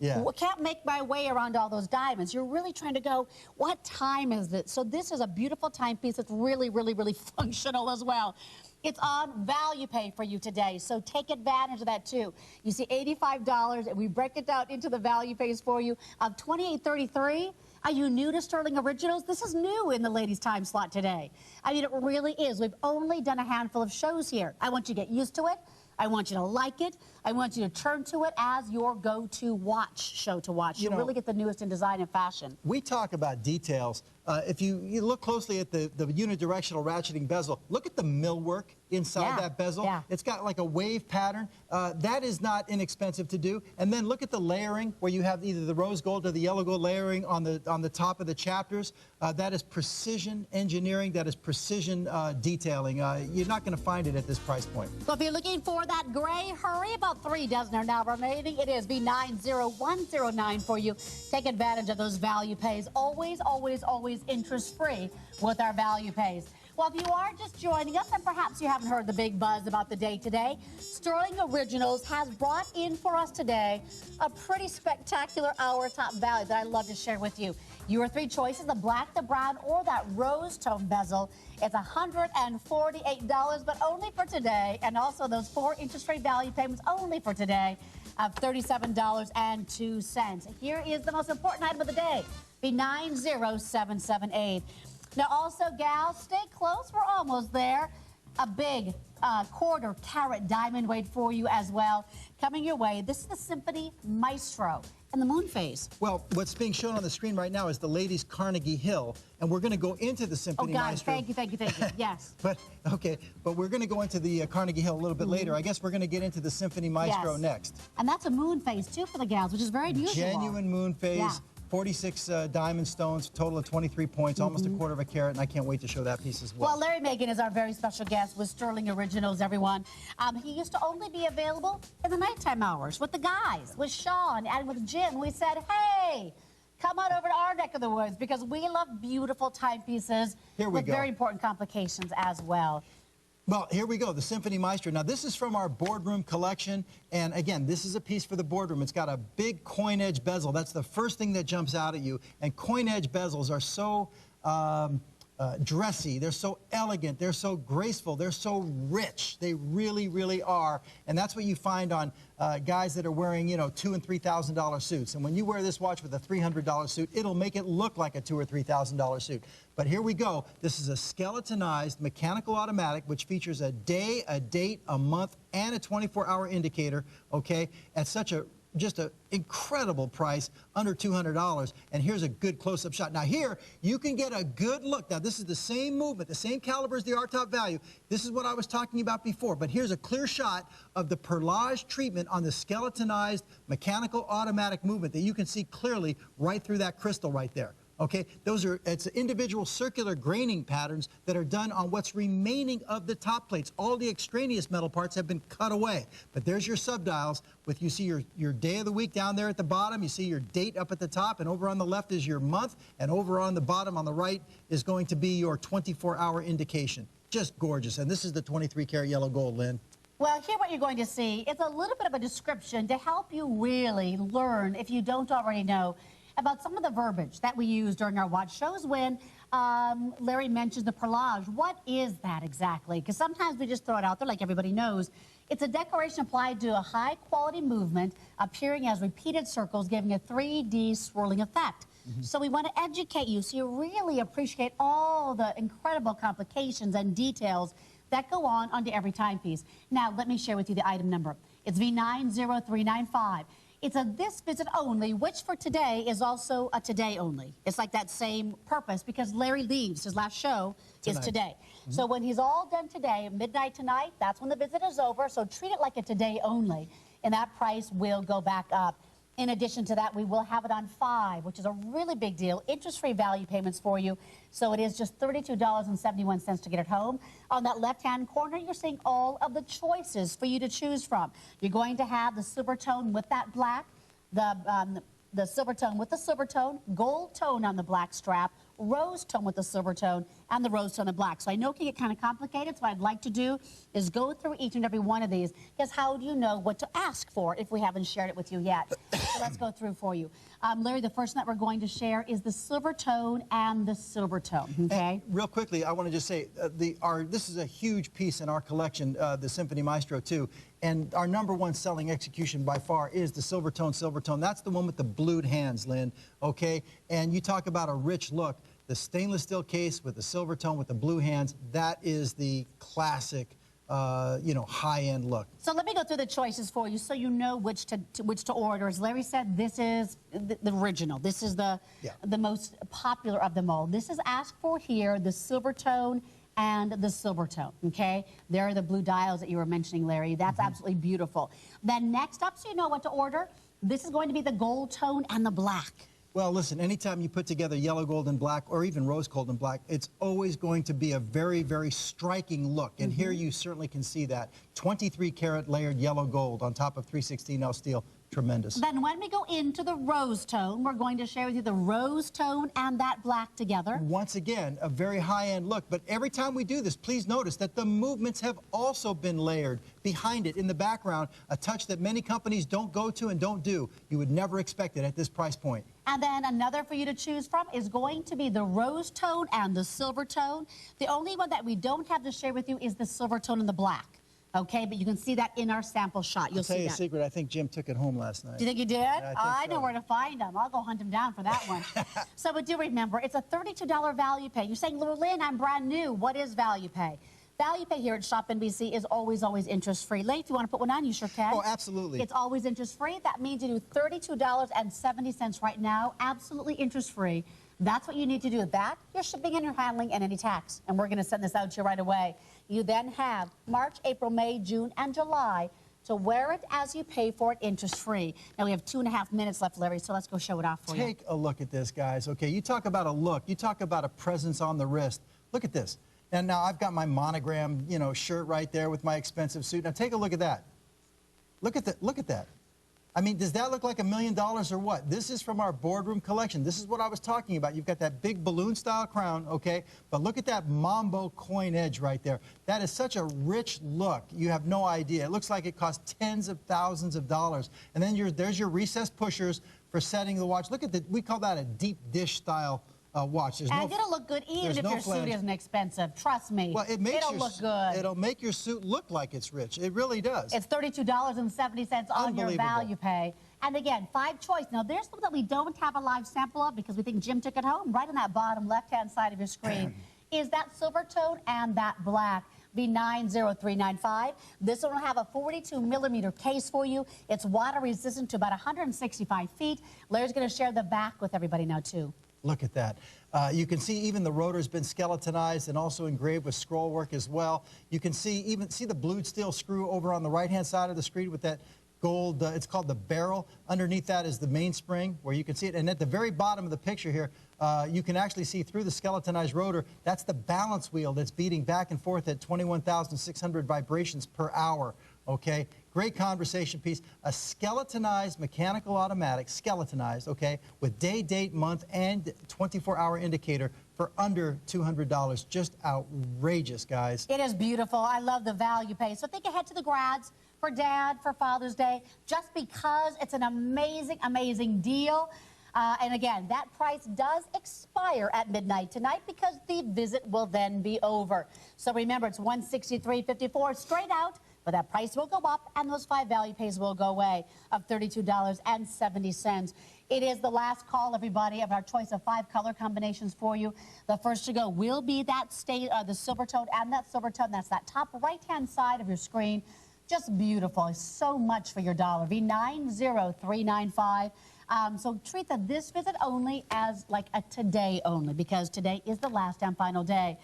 S2: I can't make my way around all those diamonds. You're really trying to go, what time is it? So this is a beautiful timepiece that's really, really, really functional as well. It's on value pay for you today, so take advantage of that too. You see $85, and we break it down into the value pays for you of $28.33. Are you new to Stuhrling Originals? This is new in the ladies' time slot today. I mean, it really is. We've only done a handful of shows here. I want you to get used to it. I want you to like it. I want you to turn to it as your go-to watch show to watch. You really get the newest in design and fashion.
S3: We talk about details. If you look closely at the unidirectional ratcheting bezel, look at the millwork inside that bezel.
S2: Yeah.
S3: It's got like a wave pattern. That is not inexpensive to do. And then look at the layering where you have either the rose gold or the yellow gold layering on the top of the chapters. That is precision engineering. That is precision detailing. You're not going to find it at this price point.
S2: So if you're looking for that gray, hurry. About 3 dozen are now remaining. It is B90109 for you. Take advantage of those value pays. Always, always, always interest-free with our value pays. Well, if you are just joining us, and perhaps you haven't heard the big buzz about the day today, Stuhrling Originals has brought in for us today a pretty spectacular hour top value that I'd love to share with you. Your 3 choices, the black, the brown, or that rose tone bezel. It's $148, but only for today, and also those 4 interest-free value payments only for today of $37.02. Here is the most important item of the day, B90778. Now, also, gals, stay close. We're almost there. A big quarter-carat diamond weight for you as well. Coming your way, this is the Symphony Maestro. and the moon phase.
S3: Well, what's being shown on the screen right now is the ladies' Carnegie Hill, and we're going to go into the Symphony Maestro.
S2: Thank you. Yes.
S3: But we're going to go into the Carnegie Hill a little bit later. I guess we're going to get into the Symphony Maestro next.
S2: And that's a moon phase too for the gals, which is very unusual.
S3: Genuine moon phase.
S2: Yeah.
S3: 46 diamond stones, total of 23 points, almost a quarter of a carat, and I can't wait to show that piece as well.
S2: Well, Larry Magen is our very special guest with Stuhrling Originals, everyone. He used to only be available in the nighttime hours with the guys, with Sean and with Jim. We said, hey, come on over to our neck of the woods because we love beautiful timepieces with very important complications as well.
S3: Well, here we go, the Symphony Maestro. Now, this is from our boardroom collection, and again, this is a piece for the boardroom. It's got a big coin edge bezel. That's the first thing that jumps out at you, and coin edge bezels are so dressy, they're so elegant, they're so graceful, they're so rich. They really, really are, and that's what you find on guys that are wearing, you know, $2,000 and $3,000 suits. And when you wear this watch with a $300 suit, it'll make it look like a $2,000 or $3,000 suit. But here we go. This is a skeletonized mechanical automatic, which features a day, a date, a month, and a 24-hour indicator, okay, at such a just an incredible price, under $200. And here's a good close-up shot. Now here, you can get a good look. Now this is the same movement, the same caliber as the R-top value. This is what I was talking about before, but here's a clear shot of the perlage treatment on the skeletonized mechanical automatic movement that you can see clearly right through that crystal right there. Okay, it's individual circular graining patterns that are done on what's remaining of the top plates. All the extraneous metal parts have been cut away. But there's your subdials with, you see your day of the week down there at the bottom, you see your date up at the top, and over on the left is your month, and over on the bottom on the right is going to be your 24-hour indication. Just gorgeous. And this is the 23-karat yellow gold, Lynn.
S2: Well, here what you're going to see is a little bit of a description to help you really learn, if you don't already know, about some of the verbiage that we use during our watch shows when Larry mentions the perlage. What is that exactly? Because sometimes we just throw it out there like everybody knows. It's a decoration applied to a high-quality movement appearing as repeated circles, giving a 3D swirling effect. So we want to educate you so you really appreciate all the incredible complications and details that go on onto every timepiece. Now, let me share with you the item number. It's V90395. It's a this visit only, which for today is also a today only. It's like that same purpose because Larry leaves. His last show is today. So when he's all done today, midnight tonight, that's when the visit is over. So treat it like a today only, and that price will go back up. In addition to that, we will have it on 5, which is a really big deal. Interest-free value payments for you. So it is just $32.71 to get it home. On that left-hand corner, you're seeing all of the choices for you to choose from. You're going to have the silver tone with that black, the silver tone with the silver tone, gold tone on the black strap, rose tone with the silver tone, and the rose tone in black. So I know it can get kind of complicated, so what I'd like to do is go through each and every one of these, because how do you know what to ask for if we haven't shared it with you yet? So let's go through for you. Larry, the first one that we're going to share is the silver tone and the silver tone, okay?
S3: And real quickly, I want to just say, this is a huge piece in our collection, the Symphony Maestro 2, and our #1 selling execution by far is the silver tone, silver tone. That's the one with the blued hands, Lynn, okay? And you talk about a rich look. The stainless steel case with the silver tone with the blue hands, that is the classic, you know, high-end look.
S2: So let me go through the choices for you so you know which to order. As Larry said, this is the original. This is the most popular of them all. This is asked for here, the silver tone and the silver tone, okay? There are the blue dials that you were mentioning, Larry. That's absolutely beautiful. Then next up, so you know what to order, this is going to be the gold tone and the black.
S3: Well, listen, anytime you put together yellow, gold, and black, or even rose gold and black, it's always going to be a very, very striking look. And here you certainly can see that. 23-karat layered yellow gold on top of 316L steel. Tremendous.
S2: Then when we go into the rose tone, we're going to share with you the rose tone and that black together.
S3: Once again, a very high-end look. But every time we do this, please notice that the movements have also been layered behind it in the background, a touch that many companies don't go to and don't do. You would never expect it at this price point.
S2: And then another for you to choose from is going to be the rose tone and the silver tone. The only one that we don't have to share with you is the silver tone and the black. Okay, but you can see that in our sample shot. You'll see that.
S3: I'll tell you a secret. I think Jim took it home last night.
S2: Do you think you did?
S3: Yeah,
S2: I know where to find him. I'll go hunt him down for that one. So, but do remember, it's a $32 value pay. You're saying, Lynn, I'm brand new. What is value pay? Value pay here at ShopNBC is always, always interest-free. Late, if you want to put one on, you sure can.
S3: Oh, absolutely.
S2: It's always interest-free. That means you do $32.70 right now, absolutely interest-free. That's what you need to do. That, your shipping and your handling and any tax. And we're going to send this out to you right away. You then have March, April, May, June, and July to wear it as you pay for it interest-free. Now, we have 2.5 minutes left, Larry, so let's go show it off for you.
S3: Take a look at this, guys. Okay, you talk about a look. You talk about a presence on the wrist. Look at this. And now I've got my monogram, you know, shirt right there with my expensive suit. Now take a look at that. Look at that. I mean, does that look like $1 million or what? This is from our boardroom collection. This is what I was talking about. You've got that big balloon-style crown, okay? But look at that Mambo coin edge right there. That is such a rich look. You have no idea. It looks like it costs tens of thousands of dollars. And then there's your recessed pushers for setting the watch. Look at we call that a deep dish style watch.
S2: And it'll look good even if your suit isn't expensive. Trust me.
S3: Well, it'll
S2: look good.
S3: It'll make your suit look like it's rich. It really does.
S2: It's $32.70 on your value pay. And again, 5 choice. Now, there's some that we don't have a live sample of because we think Jim took it home. Right on that bottom left-hand side of your screen is that silver tone and that black. B90395. This one will have a 42-millimeter case for you. It's water resistant to about 165 feet. Larry's going to share the back with everybody now, too.
S3: Look at that. You can see even the rotor's been skeletonized and also engraved with scroll work as well. You can see the blued steel screw over on the right-hand side of the screen with that gold, it's called the barrel. Underneath that is the mainspring where you can see it. And at the very bottom of the picture here, you can actually see through the skeletonized rotor, that's the balance wheel that's beating back and forth at 21,600 vibrations per hour. Okay, great conversation piece. A skeletonized mechanical automatic, okay, with day, date, month, and 24-hour indicator for under $200. Just outrageous, guys.
S2: It is beautiful. I love the value pay. So think ahead to the grads for Dad, for Father's Day, just because it's an amazing, amazing deal. And again, that price does expire at midnight tonight because the visit will then be over. So remember, it's $163.54 straight out. But that price will go up, and those 5 value pays will go away of $32.70. It is the last call, everybody, of our choice of 5 color combinations for you. The first to go will be that the silver tone and that silver tone. That's that top right-hand side of your screen. Just beautiful. So much for your dollar. V90395. So treat this visit only as like a today only, because today is the last and final day.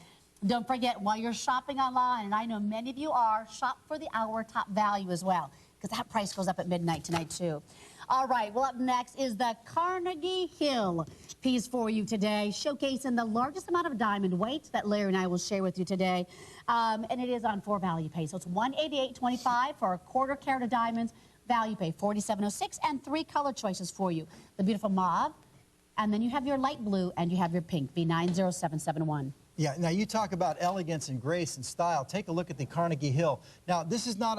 S2: Don't forget, while you're shopping online, and I know many of you are, shop for the hour top value as well, because that price goes up at midnight tonight, too. All right, well, up next is the Carnegie Hill piece for you today, showcasing the largest amount of diamond weight that Larry and I will share with you today. And it is on 4 value pay. So it's $188.25 for a quarter carat of diamonds, value pay $47.06, and 3 color choices for you. The beautiful mauve, and then you have your light blue, and you have your pink, B90771.
S3: Yeah, now you talk about elegance and grace and style. Take a look at the Carnegie Hill. Now, this is not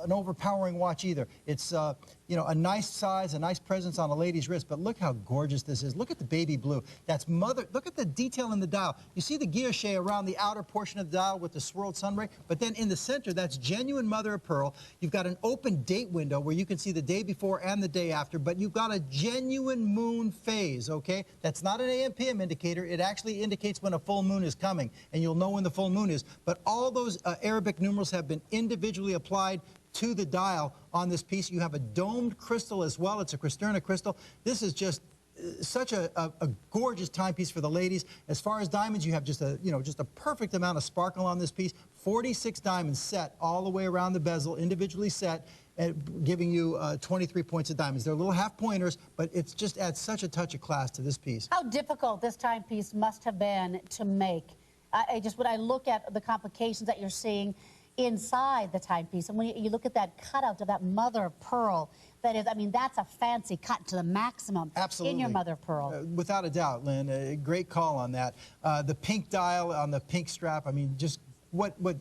S3: an overpowering watch either. It's, you know, a nice size, a nice presence on a lady's wrist, but look how gorgeous this is. Look at the baby blue. That's look at the detail in the dial. You see the guilloche around the outer portion of the dial with the swirled sunray, but then in the center, that's genuine mother of pearl. You've got an open date window where you can see the day before and the day after, but you've got a genuine moon phase, okay? That's not an AM/PM indicator. It actually indicates when a full moon is coming, and you'll know when the full moon is. But all those Arabic numerals have been individually applied to the dial on this piece. You have a domed crystal as well. It's a Cristerna crystal. This is just such a gorgeous timepiece for the ladies. As far as diamonds, you have just a perfect amount of sparkle on this piece. 46 diamonds set all the way around the bezel, individually set, giving you 23 points of diamonds. They're little half pointers, but it just adds such a touch of class to this piece.
S2: How difficult this timepiece must have been to make. When I look at the complications that you're seeing inside the timepiece, and when you look at that cutout of that mother of pearl, that is, I mean, that's a fancy cut to the maximum.
S3: Absolutely.
S2: In your mother of pearl.
S3: Without a doubt, Lynn. A great call on that. The pink dial on the pink strap, I mean, just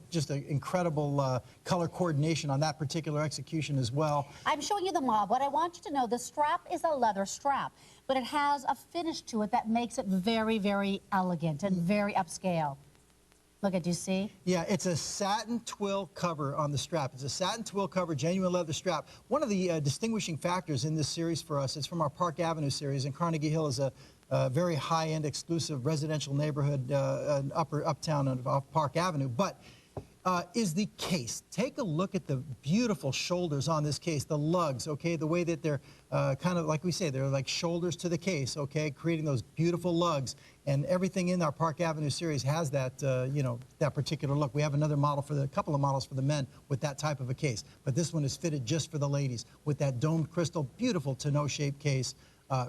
S3: just an incredible color coordination on that particular execution as well.
S2: I'm showing you the mauve. What I want you to know, the strap is a leather strap, but it has a finish to it that makes it very, very elegant and very upscale. Look at, do you see?
S3: Yeah, it's a satin twill cover on the strap. It's a satin twill cover, genuine leather strap. One of the distinguishing factors in this series for us is from our Park Avenue series, and Carnegie Hill is a very high-end, exclusive residential neighborhood, uptown of Park Avenue. But is the case. Take a look at the beautiful shoulders on this case, the lugs, okay, the way that they're kind of, like we say, they're like shoulders to the case, okay, creating those beautiful lugs. And everything in our Park Avenue series has that, you know, that particular look. We have another model for a couple of models for the men with that type of a case. But this one is fitted just for the ladies with that domed crystal, beautiful tonneau-shaped case.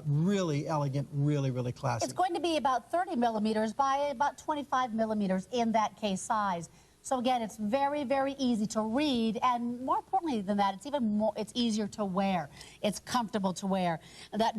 S3: Really elegant, really, really classy.
S2: It's going to be about 30 millimeters by about 25 millimeters in that case size. So again, it's very, very easy to read, and more importantly than that, it's easier to wear. It's comfortable to wear. That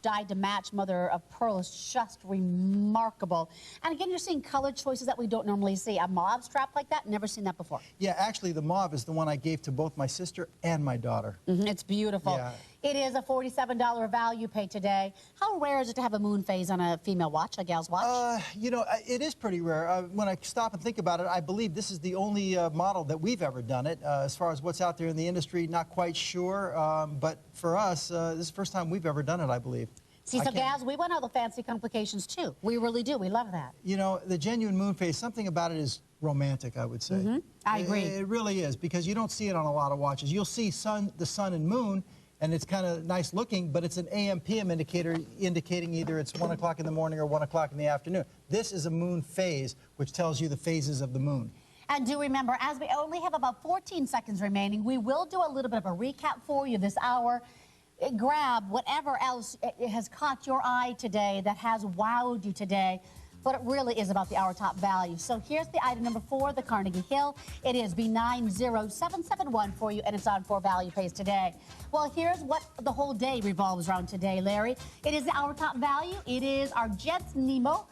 S2: dyed to match mother of pearl is just remarkable. And again, you're seeing color choices that we don't normally see. A mauve strap like that, never seen that before.
S3: Yeah, actually, the mauve is the one I gave to both my sister and my daughter.
S2: It's beautiful.
S3: Yeah.
S2: It is a $47 value pay today. How rare is it to have a moon phase on a female watch, a gal's watch?
S3: You know, it is pretty rare. When I stop and think about it, I believe this is the only model that we've ever done it. As far as what's out there in the industry, not quite sure. But for us, this is the first time we've ever done it, I believe.
S2: See, so gals, we want all the fancy complications too. We really do. We love that.
S3: You know, the genuine moon phase, something about it is romantic, I would say.
S2: I agree.
S3: It really is, because you don't see it on a lot of watches. You'll see the sun and moon, and it's kind of nice looking, but it's an AM/PM indicator indicating either it's 1 o'clock in the morning or 1 o'clock in the afternoon. This is a moon phase, which tells you the phases of the moon.
S2: And do remember, as we only have about 14 seconds remaining, we will do a little bit of a recap for you this hour. Grab whatever else has caught your eye today that has wowed you today. But it really is about the hour top value. So here's the item number 4, the Carnegie Hill. It is B90771 for you, and it's on for value pays today. Well, here's what the whole day revolves around today, Larry. It is the hour top value. It is our Jets Nemo.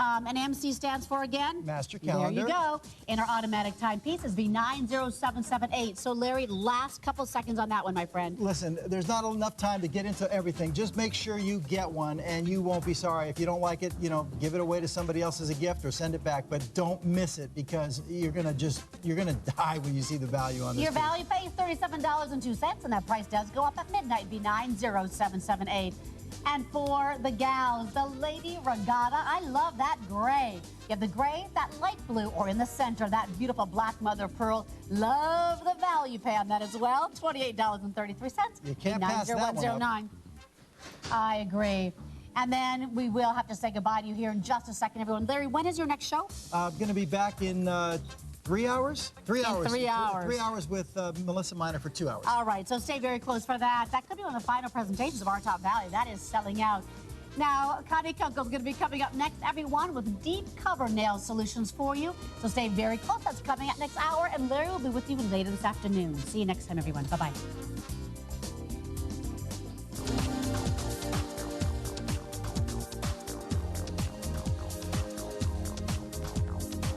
S2: And MC stands for, again?
S3: Master calendar.
S2: There you go. And our automatic timepiece is B90778. So, Larry, last couple seconds on that one, my friend.
S3: Listen, there's not enough time to get into everything. Just make sure you get one, and you won't be sorry. If you don't like it, you know, give it away to somebody else as a gift or send it back. But don't miss it, because you're gonna die when you see the value on this.
S2: Your value pay is $37.02, and that price does go up at midnight. B90778. And for the gals, the Lady Regatta, I love that gray. You have the gray, that light blue, or in the center, that beautiful black mother of pearl. Love the value pay on that as well, $28.33.
S3: You can't pass that one up.
S2: I agree. And then we will have to say goodbye to you here in just a second, everyone. Larry, when is your next show?
S3: I'm going to be back in 3 hours? 3 hours.
S2: 3 hours.
S3: 3 hours with Melissa Miner for 2 hours.
S2: All right, so stay very close for that. That could be one of the final presentations of our top value. That is selling out. Now, Connie Kunkel is going to be coming up next, everyone, with deep cover nail solutions for you. So stay very close. That's coming up next hour, and Larry will be with you later this afternoon. See you next time, everyone. Bye-bye.